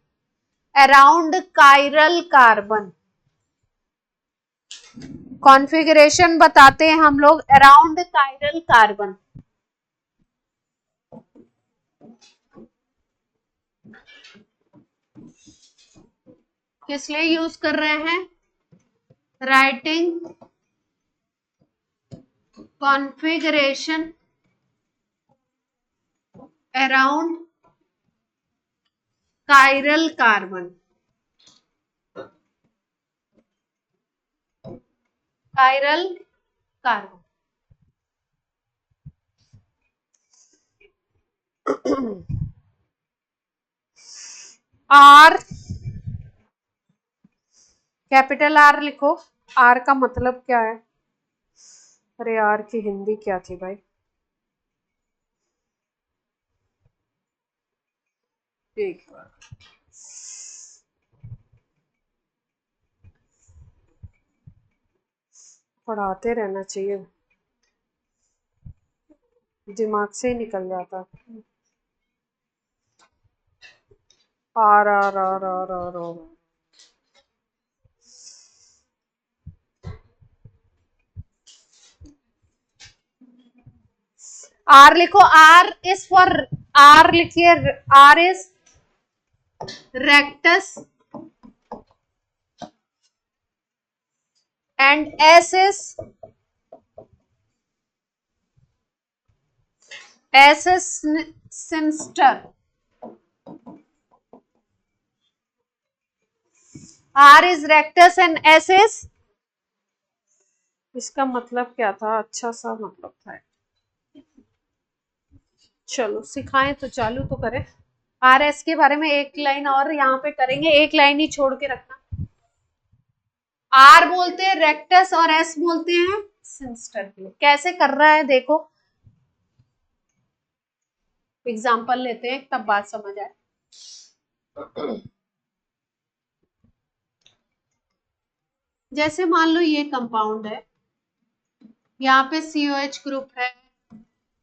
around chiral carbon। Configuration बताते हैं हम लोग अराउंड कायरल कार्बन। किस लिए यूज कर रहे हैं? Writing configuration around chiral carbon, chiral carbon. R, capital R लिखो। आर का मतलब क्या है? अरे आर की हिंदी क्या थी भाई? एक बार पढ़ाते रहना चाहिए, दिमाग से ही निकल जाता। R R R R R R R लिखो। आर इज फॉर, आर लिखिए, R is rectus and S is sinister. R is rectus and S is, इसका मतलब क्या था? अच्छा सा मतलब था। चलो सिखाएं तो चालू तो करें। RS के बारे में एक लाइन और यहाँ पे करेंगे, एक लाइन ही छोड़ के रखना। आर बोलते हैं रेक्टस और एस बोलते हैं सिंस्टर के लिए। कैसे कर रहा है देखो, एग्जाम्पल लेते हैं तब बात समझ आए। जैसे मान लो ये कंपाउंड है, यहाँ पे COH ग्रुप है,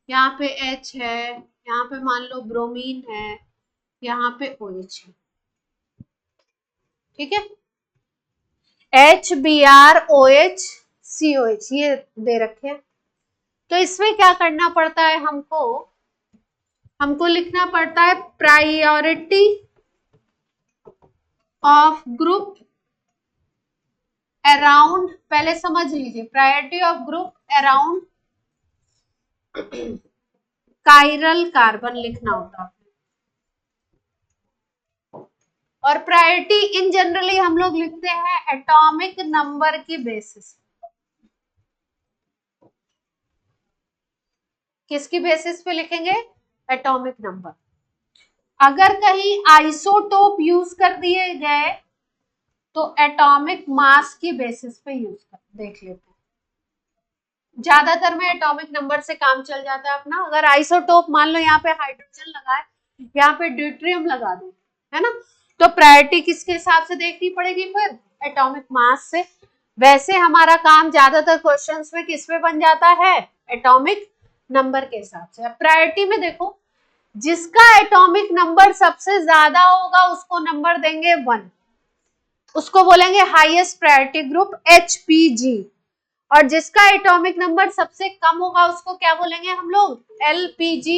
यहाँ पे H है, यहाँ पे मान लो ब्रोमीन है, यहाँ पे OH है, ठीक है। HBrOH COH ये दे रखे हैं। तो इसमें क्या करना पड़ता है हमको? हमको लिखना पड़ता है प्रायोरिटी ऑफ ग्रुप अराउंड, पहले समझ लीजिए, priority of group around chiral carbon लिखना होता है। और प्रायोरिटी इन जनरली हम लोग लिखते हैं एटॉमिक नंबर की बेसिस। किसकी बेसिस पे लिखेंगे? Atomic number. अगर कहीं आइसोटोप यूज कर दिए गए तो एटॉमिक मास की बेसिस पे यूज कर देख लेते हैं। ज्यादातर में एटॉमिक नंबर से काम चल जाता है अपना। अगर आइसोटोप मान लो यहाँ पे हाइड्रोजन लगा है, यहाँ पे ड्यूट्रियम लगा दे, है ना, तो प्रायोरिटी किसके हिसाब से देखनी पड़ेगी फिर? एटॉमिक मास से। वैसे हमारा काम ज्यादातर क्वेश्चंस में किस पे बन जाता है? एटॉमिक नंबर के हिसाब से। प्रायोरिटी में देखो, जिसका एटॉमिक नंबर सबसे ज्यादा होगा उसको नंबर देंगे 1, उसको बोलेंगे हाईएस्ट प्रायोरिटी ग्रुप HPG। और जिसका एटॉमिक नंबर सबसे कम होगा उसको क्या बोलेंगे हम लोग? LPG,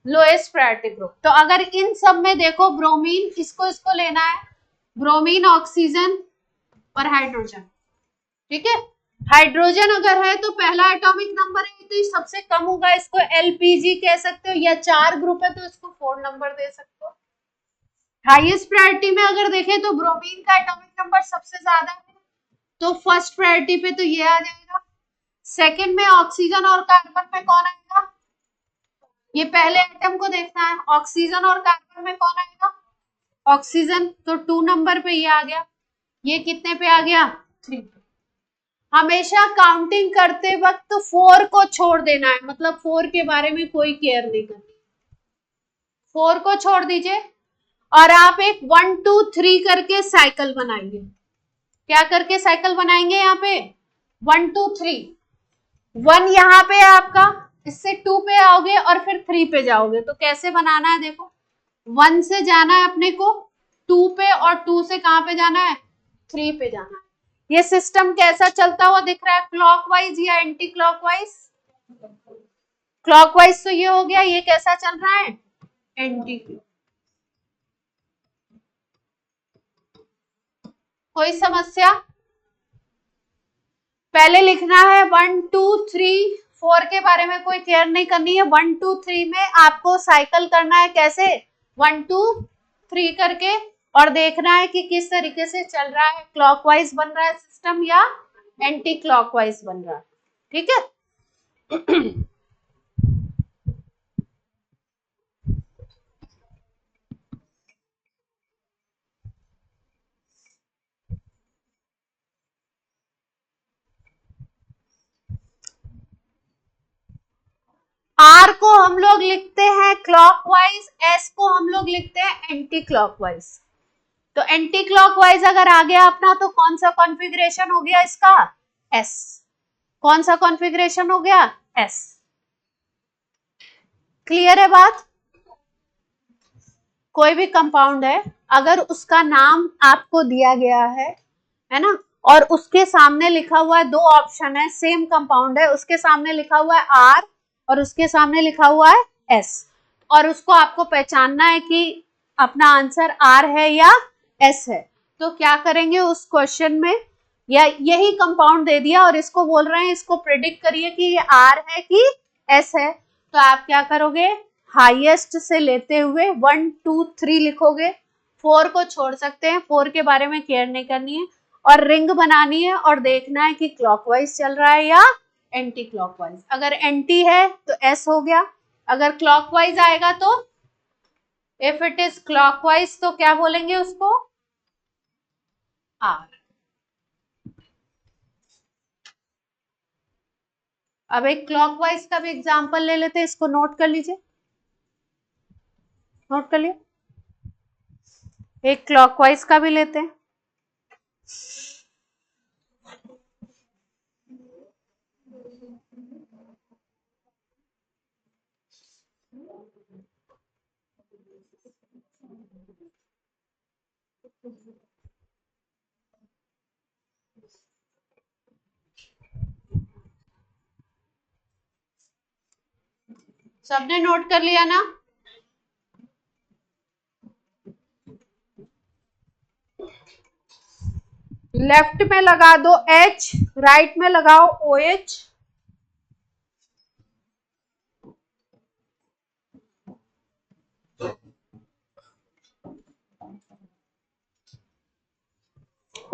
lowest priority group. तो अगर इन सब में देखो, ब्रोमीन, इसको लेना है, ब्रोमीन, ऑक्सीजन और हाइड्रोजन, ठीक है। हाइड्रोजन अगर है तो पहला एटॉमिक नंबर है तो सबसे कम होगा, इसको LPG कह सकते हो, या 4 ग्रुप है तो इसको 4 नंबर दे सकते हो। हाईएस्ट प्रायोरिटी में अगर देखें तो ब्रोमीन का एटॉमिक नंबर सबसे ज्यादा है तो फर्स्ट प्रायोरिटी पे तो ये आ जाएगा। सेकंड में ऑक्सीजन और कार्बन में कौन आएगा? ये पहले एटम को देखना है, ऑक्सीजन और कार्बन में कौन आएगा? ऑक्सीजन, तो 2 नंबर पे ये आ गया। ये कितने पे आ गया? 3 पे। हमेशा काउंटिंग करते वक्त 4 को छोड़ देना है, मतलब 4 के बारे में कोई केयर नहीं करनी, 4 को छोड़ दीजिए और आप एक 1 2 3 करके साइकिल बनाएंगे। क्या करके साइकिल बनाएंगे? यहाँ पे 1 2 3, 1 यहाँ पे आपका, इससे 2 पे आओगे और फिर 3 पे जाओगे। तो कैसे बनाना है देखो, 1 से जाना है अपने को 2 पे और 2 से कहां पे जाना है? 3 पे जाना है। ये सिस्टम कैसा चलता हुआ दिख रहा है? क्लॉकवाइज या एंटी क्लॉकवाइज? क्लॉकवाइज तो ये हो गया, ये कैसा चल रहा है? Anti clock. कोई समस्या? पहले लिखना है 1 2 3, 4 के बारे में कोई केयर नहीं करनी है। 1 2 3 में आपको साइकिल करना है, कैसे? 1 2 3 करके, और देखना है कि किस तरीके से चल रहा है, क्लॉकवाइज बन रहा है सिस्टम या एंटी क्लॉकवाइज बन रहा है, ठीक है। आर को हम लोग लिखते हैं क्लॉकवाइज, एस को हम लोग लिखते हैं एंटी क्लॉकवाइज। तो एंटी क्लॉकवाइज अगर आ गया अपना तो कौन सा कॉन्फ़िगरेशन हो गया इसका? एस। कौन सा कॉन्फ़िगरेशन हो गया? एस। क्लियर है बात? कोई भी कंपाउंड है, अगर उसका नाम आपको दिया गया है ना, और उसके सामने लिखा हुआ है, 2 ऑप्शन है, सेम कंपाउंड है, उसके सामने लिखा हुआ है आर और उसके सामने लिखा हुआ है एस, और उसको आपको पहचानना है कि अपना आंसर आर है या एस है, तो क्या करेंगे उस क्वेश्चन में? या यही कंपाउंड दे दिया और इसको बोल रहे हैं इसको प्रेडिक्ट करिए कि ये आर है कि एस है, तो आप क्या करोगे? हाईएस्ट से लेते हुए 1 2 3 लिखोगे, 4 को छोड़ सकते हैं, 4 के बारे में केयर नहीं करनी है, और रिंग बनानी है और देखना है कि क्लॉकवाइज चल रहा है या एंटी क्लॉकवाइज। अगर एंटी है तो एस हो गया, अगर क्लॉकवाइज आएगा तो, इफ इट इज क्लॉकवाइज तो क्या बोलेंगे उसको? आर। अब एक क्लॉकवाइज का भी एग्जांपल ले लेते हैं, इसको नोट कर लीजिए, नोट कर लिए। एक क्लॉकवाइज का भी लेते हैं। सबने नोट कर लिया ना? लेफ्ट में लगा दो H, राइट में लगाओ OH,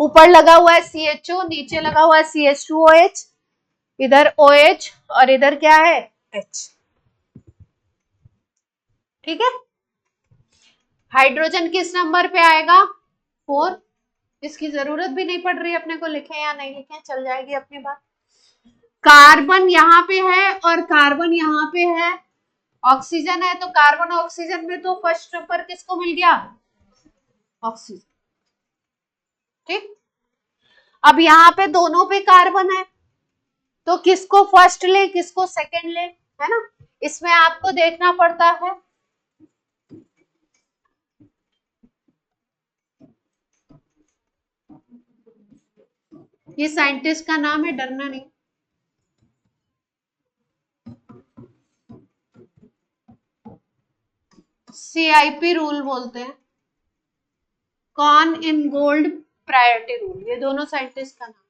ऊपर लगा हुआ है CHO, नीचे लगा हुआ है CH2OH, इधर OH और इधर क्या है? H। ठीक है। हाइड्रोजन किस नंबर पे आएगा? 4। इसकी जरूरत भी नहीं पड़ रही अपने को, लिखे या नहीं लिखे चल जाएगी अपनी बात। कार्बन यहाँ पे है और कार्बन यहाँ पे है, ऑक्सीजन है, तो कार्बन ऑक्सीजन में तो फर्स्ट नंबर किसको मिल गया? ऑक्सीजन। ठीक, अब यहाँ पे दोनों पे कार्बन है, तो किसको फर्स्ट ले किसको सेकंड ले, है ना, इसमें आपको देखना पड़ता है। ये साइंटिस्ट का नाम है, डरना नहीं। CIP रूल बोलते हैं, corn in gold priority rule, ये दोनों साइंटिस्ट का नाम।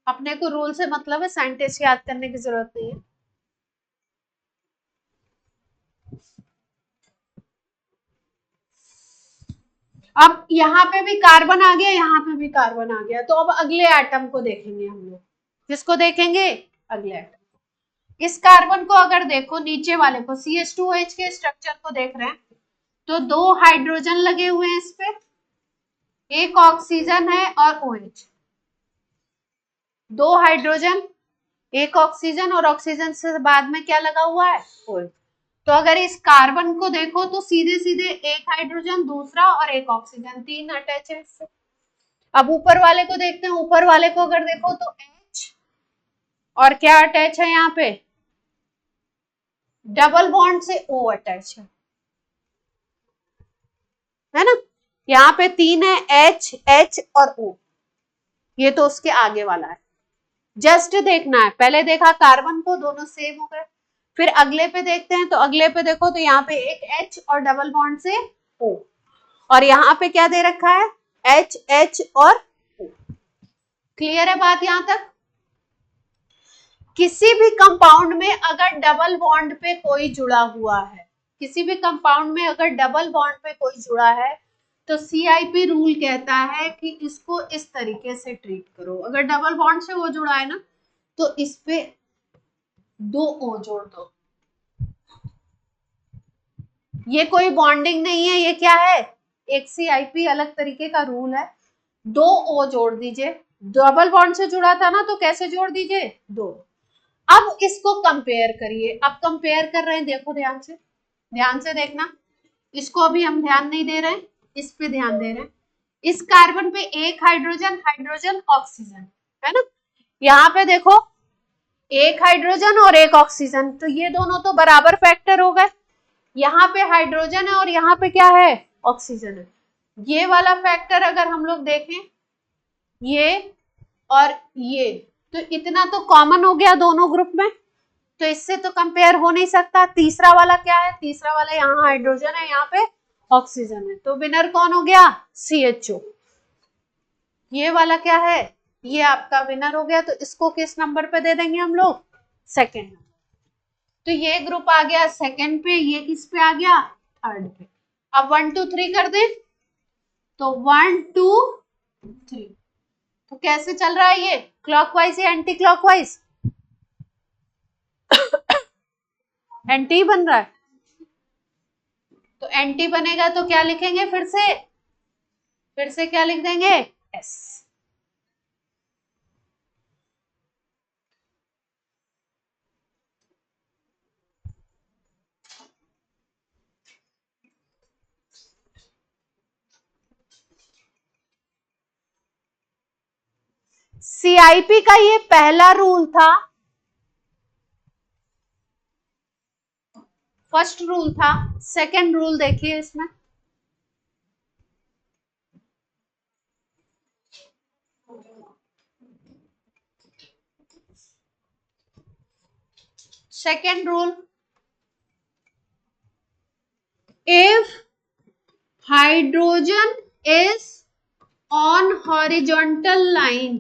अपने को रूल से मतलब है, साइंटिस्ट याद करने की जरूरत नहीं है। अब यहाँ पे भी कार्बन आ गया, यहाँ पे भी कार्बन आ गया, तो अब अगले एटम को देखेंगे हम लोग। किसको देखेंगे? अगले एटम। इस कार्बन को अगर देखो, नीचे वाले को CH2OH के स्ट्रक्चर को देख रहे हैं, तो 2 हाइड्रोजन लगे हुए हैं इस पे, एक ऑक्सीजन है और OH। 2 हाइड्रोजन, एक ऑक्सीजन, और ऑक्सीजन से बाद में क्या लगा हुआ है? OH। तो अगर इस कार्बन को देखो तो सीधे सीधे एक हाइड्रोजन, दूसरा और एक ऑक्सीजन, 3 अटैच है इससे। अब ऊपर वाले को देखते हैं, ऊपर वाले को अगर देखो तो H और क्या अटैच है यहाँ पे? डबल बॉन्ड से O अटैच है ना। यहाँ पे 3 है, H और O, ये तो उसके आगे वाला है। जस्ट देखना है, पहले देखा कार्बन को, दोनों सेम हो गए। फिर अगले पे देखते हैं, तो अगले पे देखो तो यहाँ पे एक H और डबल बॉन्ड से O, और यहाँ पे क्या दे रखा है? H और O। क्लियर है बात यहाँ तक? किसी भी कंपाउंड में अगर डबल बॉन्ड पे कोई जुड़ा हुआ है, किसी भी कंपाउंड में अगर डबल बॉन्ड पे कोई जुड़ा है, तो CIP रूल कहता है कि इसको इस तरीके से ट्रीट करो। अगर डबल बॉन्ड से वो जुड़ा है ना, तो इस पे 2 O जोड़ दो। ये कोई बॉन्डिंग नहीं है, ये क्या है? एक CIP अलग तरीके का रूल है। 2 O जोड़ दीजिए, डबल बॉन्ड से जुड़ा था ना, तो कैसे जोड़ दीजिए? 2। अब इसको कंपेयर करिए। अब कंपेयर कर रहे हैं, देखो ध्यान से देखना। इसको अभी हम ध्यान नहीं दे रहे हैं, इस पे ध्यान दे रहे हैं। इस कार्बन पे एक हाइड्रोजन, हाइड्रोजन ऑक्सीजन है ना, यहाँ पे देखो एक हाइड्रोजन और एक ऑक्सीजन, तो ये दोनों तो बराबर फैक्टर हो गए। यहाँ पे हाइड्रोजन है और यहाँ पे क्या है? ऑक्सीजन है। ये वाला फैक्टर अगर हम लोग देखें, ये और ये, तो इतना तो कॉमन हो गया दोनों ग्रुप में, तो इससे तो कंपेयर हो नहीं सकता। तीसरा वाला क्या है? तीसरा वाला यहाँ हाइड्रोजन है, यहाँ पे ऑक्सीजन है, तो विनर कौन हो गया? CHO। ये वाला क्या है? ये आपका विनर हो गया, तो इसको किस नंबर पे दे देंगे हम लोग? सेकेंड। तो ये ग्रुप आ गया सेकेंड पे, ये किस पे आ गया? थर्ड पे। अब 1 2 3 कर दे, तो 1 2 3। तो कैसे चल रहा है ये? क्लॉकवाइज या एंटी क्लॉकवाइज? एंटी बन रहा है, तो एंटी बनेगा तो क्या लिखेंगे? फिर से क्या लिख देंगे? S। CIP का ये पहला रूल था, फर्स्ट रूल था। सेकंड रूल देखिए इसमें, second rule, if hydrogen is on horizontal line,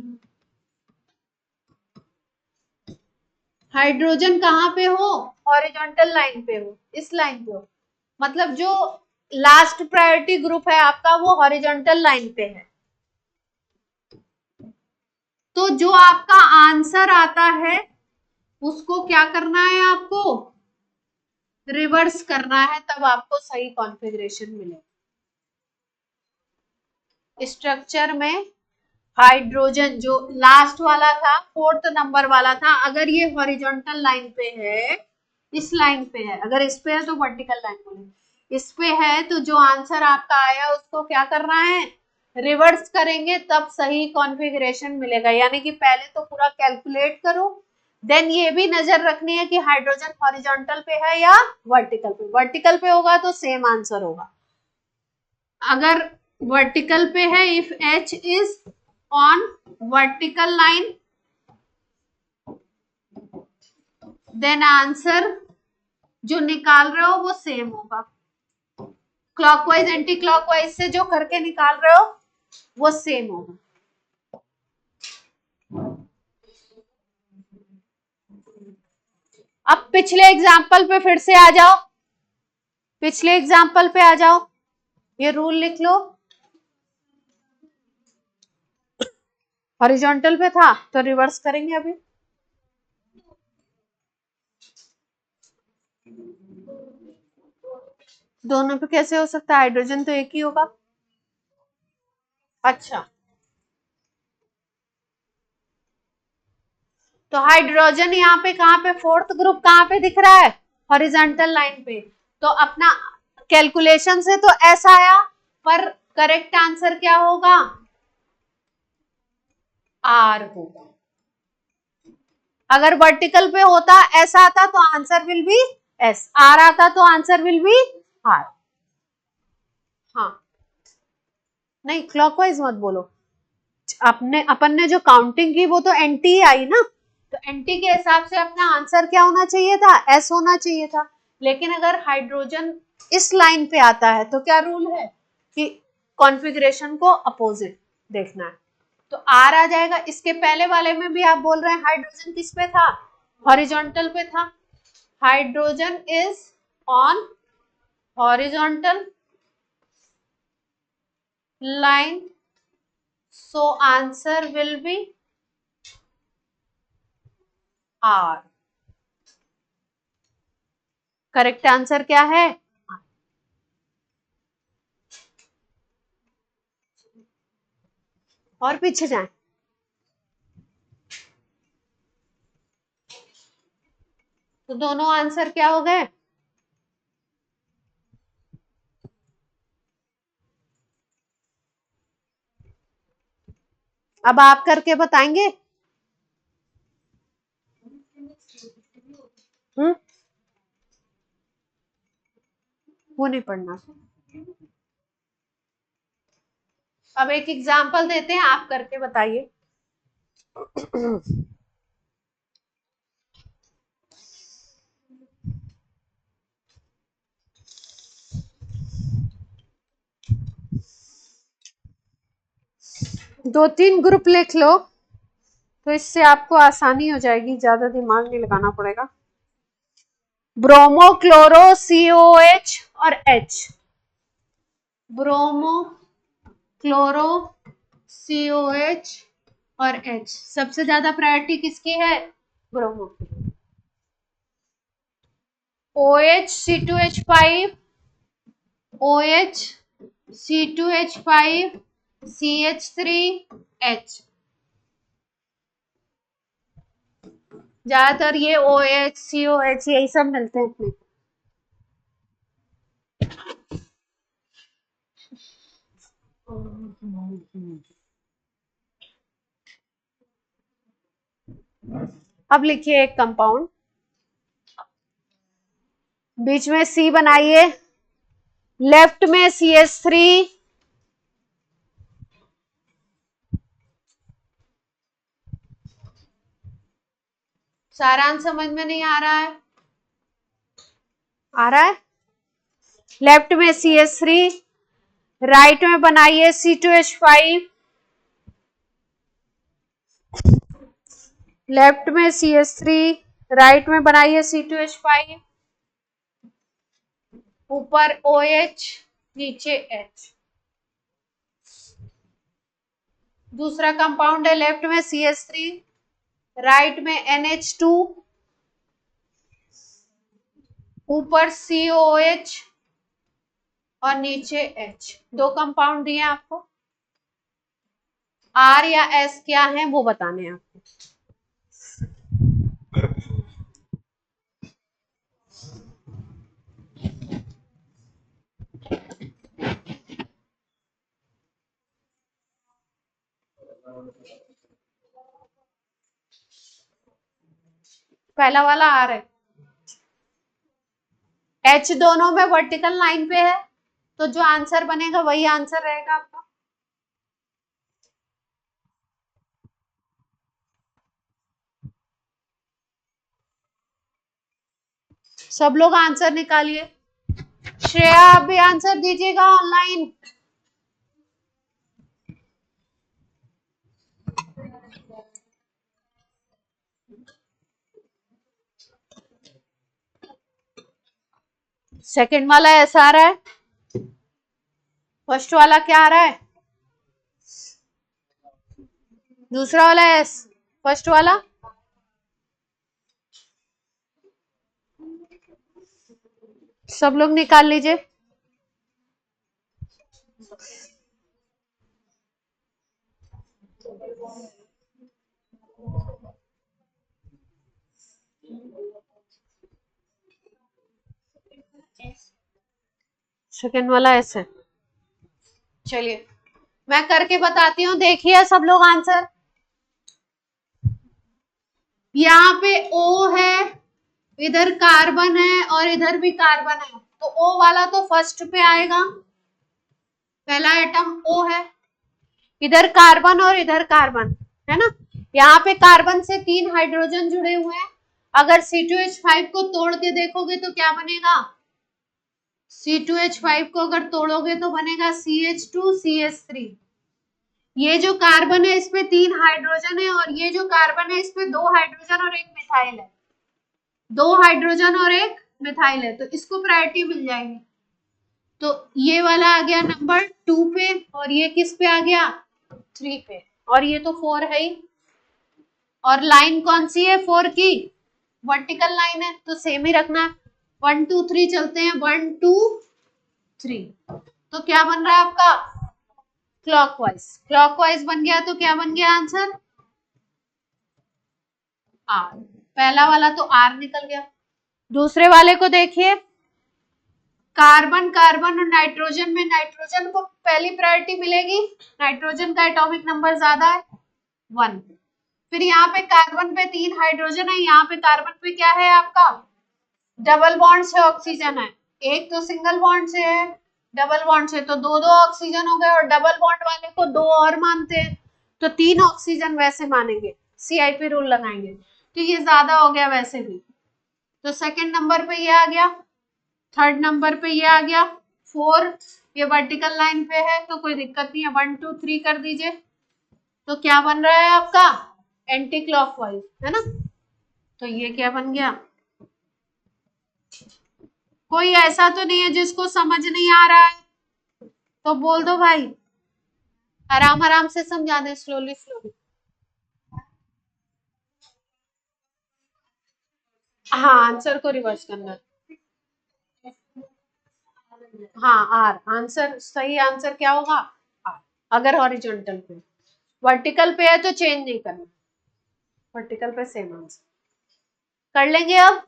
hydrogen कहां पे हो? हॉरिजॉन्टल लाइन पे हो, इस लाइन पे हो, मतलब जो लास्ट प्रायोरिटी ग्रुप है आपका वो हॉरिजॉन्टल लाइन पे है, तो जो आपका आंसर आता है उसको क्या करना है आपको? रिवर्स करना है, तब आपको सही कॉन्फ़िगरेशन मिलेगा। स्ट्रक्चर में हाइड्रोजन जो लास्ट वाला था, 4th नंबर वाला था, अगर ये हॉरिजॉन्टल लाइन पे है, इस लाइन पे है, अगर इस पे है तो वर्टिकल लाइन बोलेंगे, इस पे है, तो जो आंसर आपका आया उसको क्या करना है, रिवर्स करेंगे, तब सही कॉन्फ़िगरेशन मिलेगा। यानी कि पहले तो पूरा कैलकुलेट करो, देन ये भी नजर रखनी है कि हाइड्रोजन हॉरिजॉन्टल पे है या वर्टिकल पे। वर्टिकल पे होगा तो सेम आंसर होगा। अगर वर्टिकल पे है, if H is on vertical line, then answer जो निकाल रहे हो वो सेम होगा। क्लॉकवाइज एंटी क्लॉकवाइज से जो करके निकाल रहे हो वो सेम होगा। अब पिछले एग्जाम्पल पे फिर से आ जाओ, पिछले एग्जाम्पल पे आ जाओ, ये रूल लिख लो। हॉरिजॉन्टल पे था तो रिवर्स करेंगे अभी। दोनों पे कैसे हो सकता है, हाइड्रोजन तो एक ही होगा। अच्छा, तो हाइड्रोजन यहाँ पे कहाँ पे, 4th ग्रुप कहाँ पे दिख रहा है, हॉरिजॉन्टल लाइन पे। तो अपना कैलकुलेशन से तो ऐसा आया, पर करेक्ट आंसर क्या होगा, आर होगा। अगर वर्टिकल पे होता ऐसा आता तो answer will be S, R आता तो आंसर विल बी आर। हाँ, नहीं क्लॉकवाइज मत बोलो, अपन ने जो काउंटिंग की वो तो एंटी आई ना, तो एंटी के हिसाब से अपना आंसर क्या होना चाहिए था, एस होना चाहिए था। लेकिन अगर हाइड्रोजन इस लाइन पे आता है तो क्या रूल है कि कॉन्फ़िगरेशन को अपोजिट देखना है, तो आर आ जाएगा। इसके पहले वाले में भी आप बोल रहे हैं हाइड्रोजन किस पे था, हॉरिजॉन्टल पे था। Hydrogen is on horizontal line, so answer will be R। Correct answer क्या है, और पीछे जाएं, तो दोनों आंसर क्या हो गए, अब आप करके बताएंगे। वो नहीं पढ़ना। अब एक एग्जांपल देते हैं, आप करके बताइए। दो तीन ग्रुप लिख लो तो इससे आपको आसानी हो जाएगी, ज्यादा दिमाग नहीं लगाना पड़ेगा। ब्रोमो, क्लोरो, COH और H। ब्रोमो, क्लोरो, COH और H। सबसे ज्यादा प्रायोरिटी किसकी है, bromo. OH, C2H5, OH, C2H5, CH3H। ज्यादातर ये OH, COH यही सब मिलते हैं अपने। अब लिखिए एक कंपाउंड, बीच में C बनाइए, लेफ्ट में CH3, सारांश समझ में नहीं आ रहा है, आ रहा है, लेफ्ट में CH3, राइट में बनाइए C2H5, लेफ्ट में CH3, राइट में बनाइए C2H5, ऊपर OH, नीचे H। दूसरा कंपाउंड है, लेफ्ट में CH3, राइट में NH2, ऊपर COH और नीचे H, दो कंपाउंड दिए आपको। R या S क्या है वो बताने हैं आपको। पहला वाला R है, H दोनों में वर्टिकल लाइन पे है, तो जो आंसर बनेगा वही आंसर रहेगा आपका। सब लोग आंसर निकालिए। श्रेया आप भी आंसर दीजिएगा ऑनलाइन। सेकंड वाला ऐसा आ रहा है, फर्स्ट वाला क्या आ रहा है, दूसरा वाला एस, फर्स्ट वाला सब लोग निकाल लीजिए। सेकंड वाला एस है। चलिए मैं करके बताती हूँ, देखिए सब लोग आंसर। यहाँ पे O है, इधर कार्बन है और इधर भी कार्बन है, तो O वाला तो फर्स्ट पे आएगा, पहला एटम O है। इधर कार्बन और इधर कार्बन है ना, यहाँ पे कार्बन से 3 हाइड्रोजन जुड़े हुए हैं। अगर C2H5 को तोड़ के देखोगे तो क्या बनेगा, C2H5 को अगर तोड़ोगे तो बनेगा CH2CH3। ये जो कार्बन है इसमें 3 हाइड्रोजन है और ये जो कार्बन है इसमें 2 हाइड्रोजन और 1 मिथाइल है, 2 हाइड्रोजन और 1 मिथाइल है, तो इसको प्रायोरिटी मिल जाएगी। तो ये वाला आ गया नंबर 2 पे और ये किस पे आ गया, 3 पे, और ये तो 4 है ही। और लाइन कौन सी है 4 की, वर्टिकल लाइन है, तो सेम ही रखना है। 1 2 3 चलते हैं, 1 2 3, तो क्या बन रहा है आपका, क्लॉकवाइज। क्लॉकवाइज बन गया तो क्या बन गया आंसर, आर। पहला वाला तो आर निकल गया। दूसरे वाले को देखिए, कार्बन कार्बन और नाइट्रोजन में नाइट्रोजन को पहली प्रायोरिटी मिलेगी, नाइट्रोजन का एटॉमिक नंबर ज्यादा है 1। फिर यहाँ पे कार्बन पे 3 हाइड्रोजन है, यहाँ पे कार्बन पे क्या है आपका, डबल बॉन्ड से ऑक्सीजन है, एक तो सिंगल बॉन्ड से है, डबल बॉन्ड से तो 2 ऑक्सीजन हो गए, और डबल बॉन्ड वाले को 2 और मानते हैं, तो 3 ऑक्सीजन वैसे मानेंगे, CIP रूल लगाएंगे, तो ये ज्यादा हो गया वैसे भी। तो सेकंड नंबर पे ये आ गया, थर्ड नंबर पे ये आ गया 4, ये वर्टिकल लाइन पे है तो कोई दिक्कत नहीं है, 1 2 3 कर दीजिए। तो क्या बन रहा है आपका, एंटी क्लॉकवाइज, है ना। तो ये क्या बन गया, कोई ऐसा तो नहीं है जिसको समझ नहीं आ रहा है तो बोल दो भाई, आराम आराम से समझा दे, स्लोली स्लोली। हाँ आंसर को रिवर्स करना, हाँ आर आंसर, सही आंसर क्या होगा आर, अगर हॉरिजॉन्टल पे। वर्टिकल पे है तो चेंज नहीं करना, वर्टिकल पे सेम आंसर कर लेंगे। अब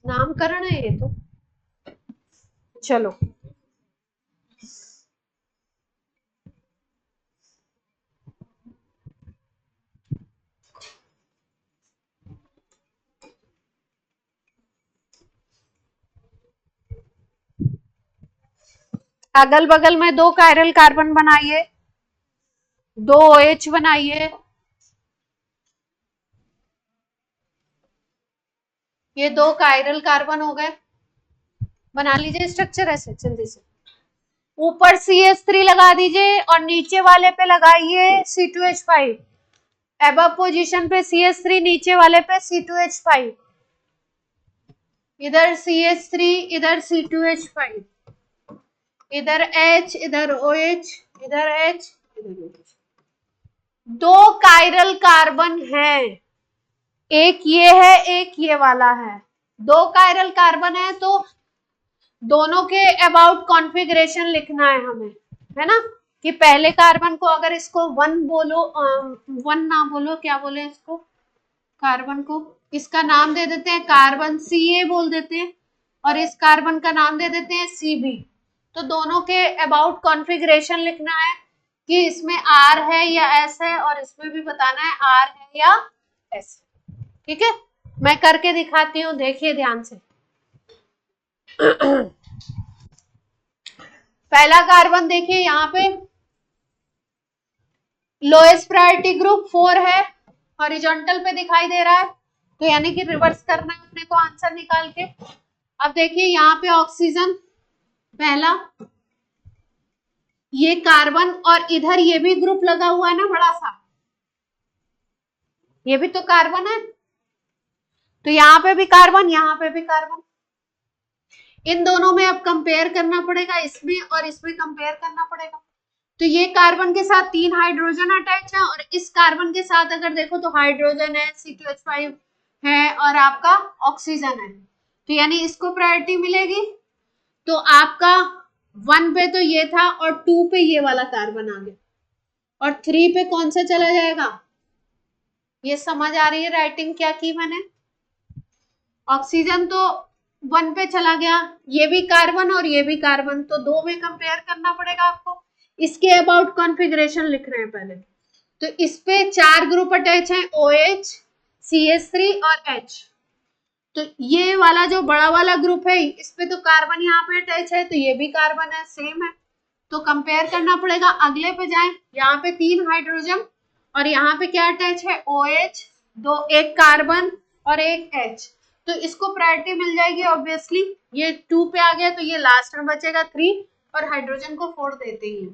नामकरण है ये तो, चलो अगल बगल में 2 कायरल कार्बन बनाइए, 2 OH बनाइए, ये 2 कायरल कार्बन हो गए, बना लीजिए स्ट्रक्चर ऐसे जल्दी से। ऊपर CH3 लगा दीजिए और नीचे वाले पे लगाइए C2H5, एबव पोजीशन पे CH3, नीचे वाले पे C2H5, इधर CH3 इधर C2H5, इधर H इधर OH इधर H इधर OH। दो कायरल कार्बन है, एक ये है एक ये वाला है, दो कायरल कार्बन है तो दोनों के अबाउट कॉन्फ़िगरेशन लिखना है हमें, है ना, कि पहले कार्बन को अगर इसको 1 बोलो, 1 ना बोलो, क्या बोले इसको, कार्बन को इसका नाम दे देते हैं कार्बन Ca बोल देते हैं, और इस कार्बन का नाम दे देते हैं Cb। तो दोनों के अबाउट कॉन्फ़िगरेशन लिखना है कि इसमें R है या S है, और इसमें भी बताना है R है या S। ठीक है, मैं करके दिखाती हूँ, देखिए ध्यान से। पहला कार्बन देखिए यहाँ पे लोएस्ट प्रायोरिटी ग्रुप 4 है, हॉरिजॉन्टल पे दिखाई दे रहा है, तो यानी कि रिवर्स करना है अपने को आंसर निकाल के। अब देखिए यहाँ पे ऑक्सीजन पहला, ये कार्बन, और इधर ये भी ग्रुप लगा हुआ है ना बड़ा सा, ये भी तो कार्बन है, तो यहाँ पे भी कार्बन, यहाँ पे भी कार्बन, इन दोनों में अब कंपेयर करना पड़ेगा, इसमें और इसमें कंपेयर करना पड़ेगा। तो ये कार्बन के साथ 3 हाइड्रोजन अटैच है, और इस कार्बन के साथ अगर देखो तो हाइड्रोजन है, C2H5 है, और आपका ऑक्सीजन है, तो यानी इसको प्रायोरिटी मिलेगी। तो आपका 1 पे तो ये था, और 2 पे ये वाला कार्बन आ गया, और 3 पे कौन सा चला जाएगा, ये समझ आ रही है राइटिंग क्या की मैंने, ऑक्सीजन तो 1 पे चला गया, ये भी कार्बन और ये भी कार्बन, तो 2 में कंपेयर करना पड़ेगा आपको। इसके अबाउट कॉन्फ़िगरेशन लिख रहे हैं पहले, तो इस पे 4 ग्रुप अटैच है, OH, CH3 और H। तो ये वाला जो बड़ा वाला ग्रुप है, इस पे तो कार्बन यहाँ पे अटैच है, तो ये भी कार्बन है, सेम है, तो कंपेयर करना पड़ेगा। अगले पे जाए, यहाँ पे 3 हाइड्रोजन, और यहाँ पे क्या अटैच है, OH, एक कार्बन और एक H, तो इसको प्रायोरिटी मिल जाएगी ऑब्वियसली। ये 2 पे आ गया, तो ये लास्ट में बचेगा 3, और हाइड्रोजन को फोड़ देते ही,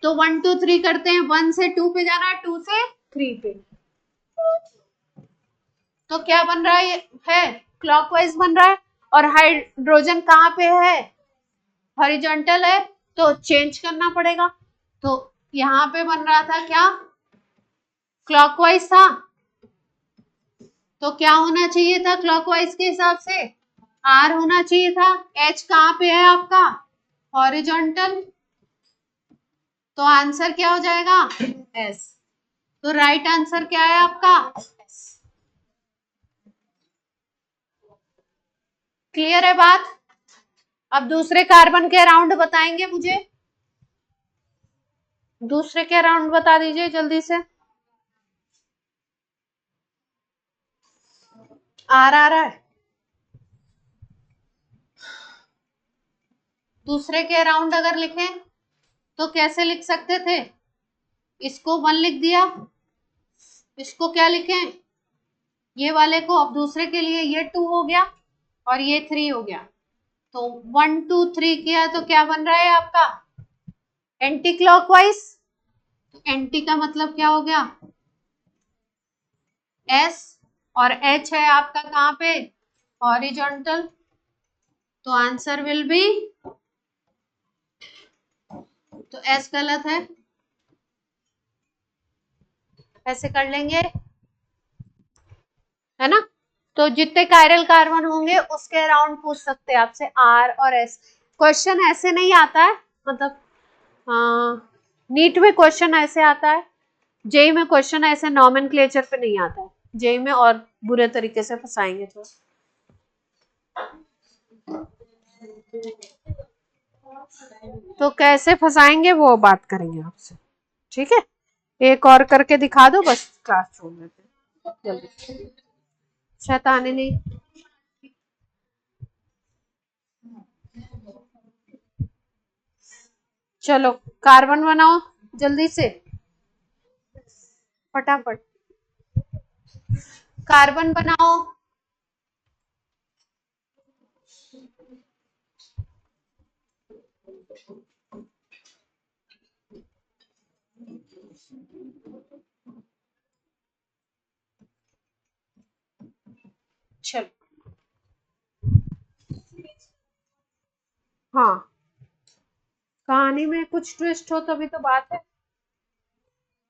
तो 1 2 3 करते हैं, 1 से 2 पे जाना, 2 से 3 पे, तो क्या बन रहा है क्लॉकवाइज बन रहा है, और हाइड्रोजन कहाँ पे है, हॉरिजॉन्टल है, तो चेंज करना पड़ेगा। तो यहाँ पे बन रहा था क्या, क्लॉकवाइज था, तो क्या होना चाहिए था क्लॉकवाइज के हिसाब से, R होना चाहिए था। H कहाँ पे है आपका, हॉरिजॉन्टल, तो आंसर क्या हो जाएगा, S। तो राइट आंसर क्या है आपका, S। क्लियर है बात। अब दूसरे कार्बन के अराउंड बताएंगे मुझे, दूसरे के अराउंड बता दीजिए जल्दी से। आ रहा है, दूसरे के अराउंड अगर लिखें तो कैसे लिख सकते थे, इसको 1 लिख दिया, इसको क्या लिखें, ये वाले को, अब दूसरे के लिए ये 2 हो गया और ये 3 हो गया, तो 1 2 3 किया तो क्या बन रहा है आपका, एंटी क्लॉकवाइज। तो एंटी का मतलब क्या हो गया, S, और H है आपका कहाँ पे, हॉरिजॉन्टल, तो आंसर विल बी, तो S गलत है, ऐसे कर लेंगे, है ना। तो जितने कायरल कार्बन होंगे उसके अराउंड पूछ सकते हैं आपसे R और S। क्वेश्चन ऐसे नहीं आता है, मतलब नीट में क्वेश्चन ऐसे आता है, जेई में क्वेश्चन ऐसे नॉमेनक्लेचर पे नहीं आता है, जेई में और बुरे तरीके से फंसाएंगे तो। तो कैसे फंसाएंगे वो बात करेंगे आपसे, ठीक है। एक और करके दिखा दो, बस क्लास छोड़ देते जल्दी, शैतानी नहीं। चलो कार्बन बनाओ जल्दी से, फटाफट कार्बन बनाओ। चलो, हाँ, कहानी में कुछ ट्विस्ट हो तभी तो बात है।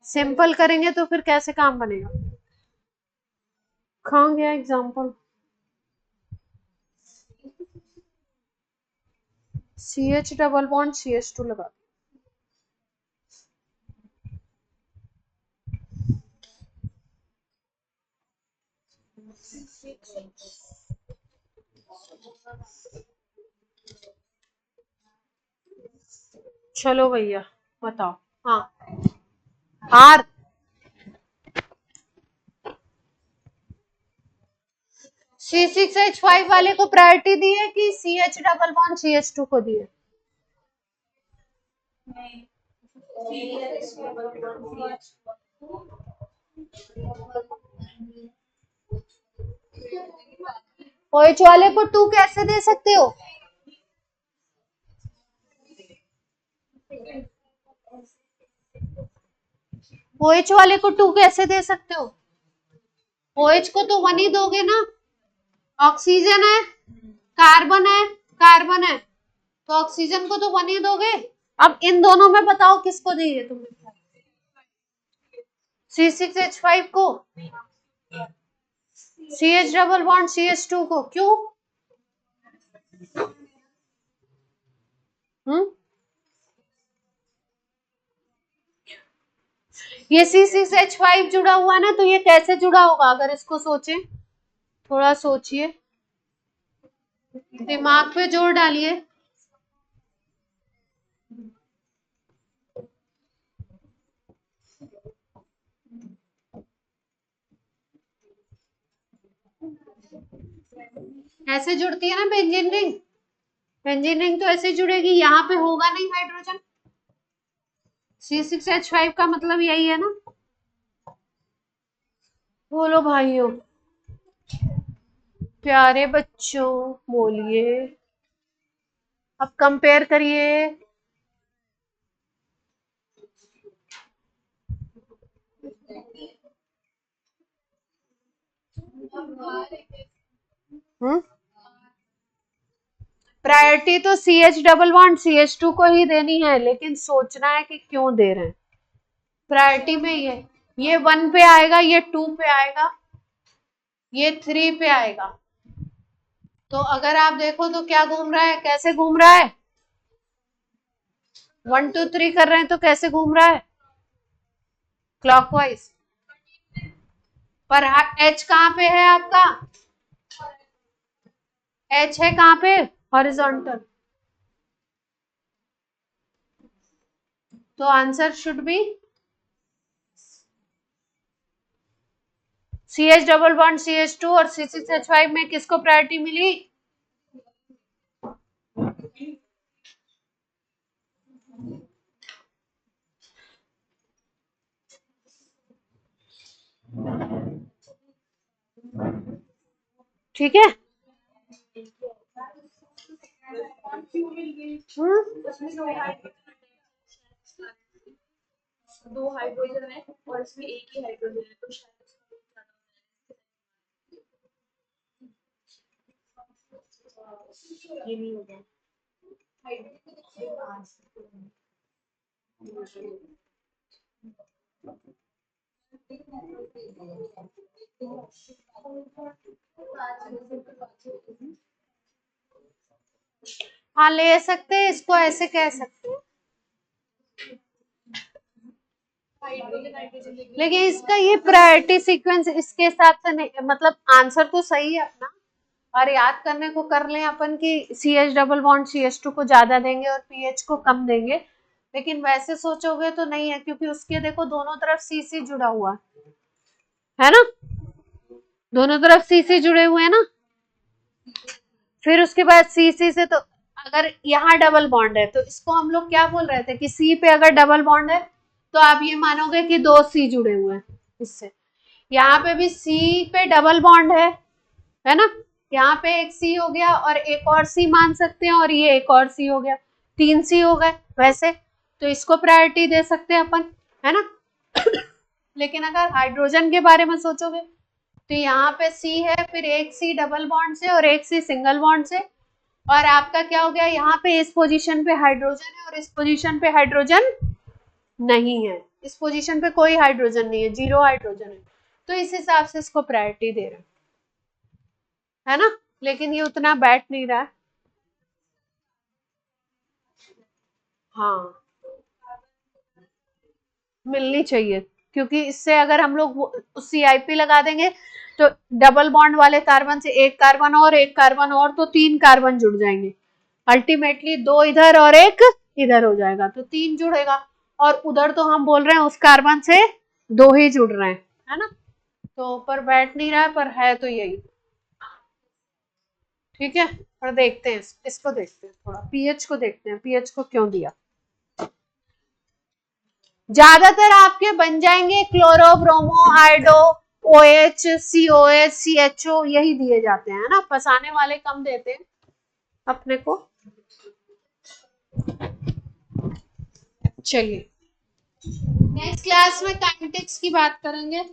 सिंपल करेंगे तो फिर कैसे काम बनेगा? कहाँ गया example? CH double bond CH2 लगा। चलो भैया बताओ। हाँ आर C6H5 वाले को प्रायोरिटी दी है कि CH डबल बॉन्ड CH2 को दी है? OH वाले को 2 कैसे दे सकते हो? OH वाले को 2 कैसे दे सकते हो? OH को तो 1 ही दोगे ना। ऑक्सीजन है, कार्बन है, कार्बन है, तो ऑक्सीजन को तो 1 ही दोगे। अब इन दोनों में बताओ किसको दी है तुमने? C6H5 को, CH डबल बॉन्ड CH2 को। क्यों? ये C6H5 जुड़ा हुआ है ना, तो ये कैसे जुड़ा होगा अगर इसको सोचें? थोड़ा सोचिए, दिमाग पे जोर डालिए। ऐसे जुड़ती है ना बेंजीन रिंग। बेंजीन रिंग तो ऐसे जुड़ेगी, यहाँ पे होगा नहीं हाइड्रोजन। C6H5 का मतलब यही है ना। बोलो भाइयों, प्यारे बच्चों बोलिए। अब कंपेयर करिए। प्रायोरिटी तो CH डबल बॉन्ड CH2 को ही देनी है, लेकिन सोचना है कि क्यों दे रहे हैं। प्रायोरिटी में ये 1 पे आएगा, ये 2 पे आएगा, ये 3 पे आएगा। तो अगर आप देखो तो क्या घूम रहा है, कैसे घूम रहा है? 1 2 3 कर रहे हैं तो कैसे घूम रहा है? क्लॉकवाइज। पर H कहाँ पे है आपका? H है कहाँ पे? हॉरिजॉन्टल। तो answer should be CH double bond CH2 और C6H5 में किसको प्रायोरिटी मिली? ठीक है। दो हाइड्रोजन है और इसमें एक ही हाइड्रोजन है, तो ये नहीं होगा। हाँ ले सकते हैं, इसको ऐसे कह सकते हैं, लेकिन इसका ये प्रायोरिटी सीक्वेंस इसके हिसाब से नहीं, मतलब आंसर तो सही है अपना, और याद करने को कर लें अपन कि CH डबल बॉन्ड CH2 को ज्यादा देंगे और PH को कम देंगे, लेकिन वैसे सोचोगे तो नहीं है, क्योंकि उसके देखो दोनों तरफ CC जुड़ा हुआ है ना, दोनों तरफ CC जुड़े हुए हैं ना। फिर उसके बाद CC से, तो अगर यहाँ डबल बॉन्ड है तो इसको हम लोग क्या बोल रहे थे कि C पे अगर डबल बॉन्ड है तो आप ये मानोगे कि 2 C जुड़े हुए हैं इससे। यहाँ पे भी C पे डबल बॉन्ड है ना, यहाँ पे एक C हो गया और एक और C मान सकते हैं, और ये एक और C हो गया, 3 C हो गए वैसे, तो इसको प्रायोरिटी दे सकते हैं अपन, है ना। लेकिन अगर हाइड्रोजन के बारे में सोचोगे तो यहाँ पे C है, फिर एक C डबल बॉन्ड से और एक C सिंगल बॉन्ड से, और आपका क्या हो गया, यहाँ पे इस पोजीशन पे हाइड्रोजन है और इस पोजीशन पे हाइड्रोजन नहीं है, इस पोजीशन पे कोई हाइड्रोजन नहीं है, 0 हाइड्रोजन है, तो इस हिसाब से इसको प्रायोरिटी दे रहे है ना। लेकिन ये उतना बैठ नहीं रहा है। हाँ मिलनी चाहिए, क्योंकि इससे अगर हम लोग CIP लगा देंगे तो डबल बॉन्ड वाले कार्बन से एक कार्बन और तो 3 कार्बन जुड़ जाएंगे, अल्टीमेटली 2 इधर और 1 इधर हो जाएगा, तो 3 जुड़ेगा, और उधर तो हम बोल रहे हैं उस कार्बन से 2 ही जुड़ रहे हैं, है ना। तो ऊपर बैठ नहीं रहा है, पर है तो यही, ठीक है। पर देखते हैं इसको, देखते हैं थोड़ा पीएच को, देखते हैं पीएच को क्यों दिया। ज्यादातर आपके बन जाएंगे chloro, bromo, hydro, OH, COH, CHO, यही दिए जाते हैं ना, फंसाने वाले कम देते हैं अपने को। चलिए नेक्स्ट क्लास में काइनेटिक्स की बात करेंगे।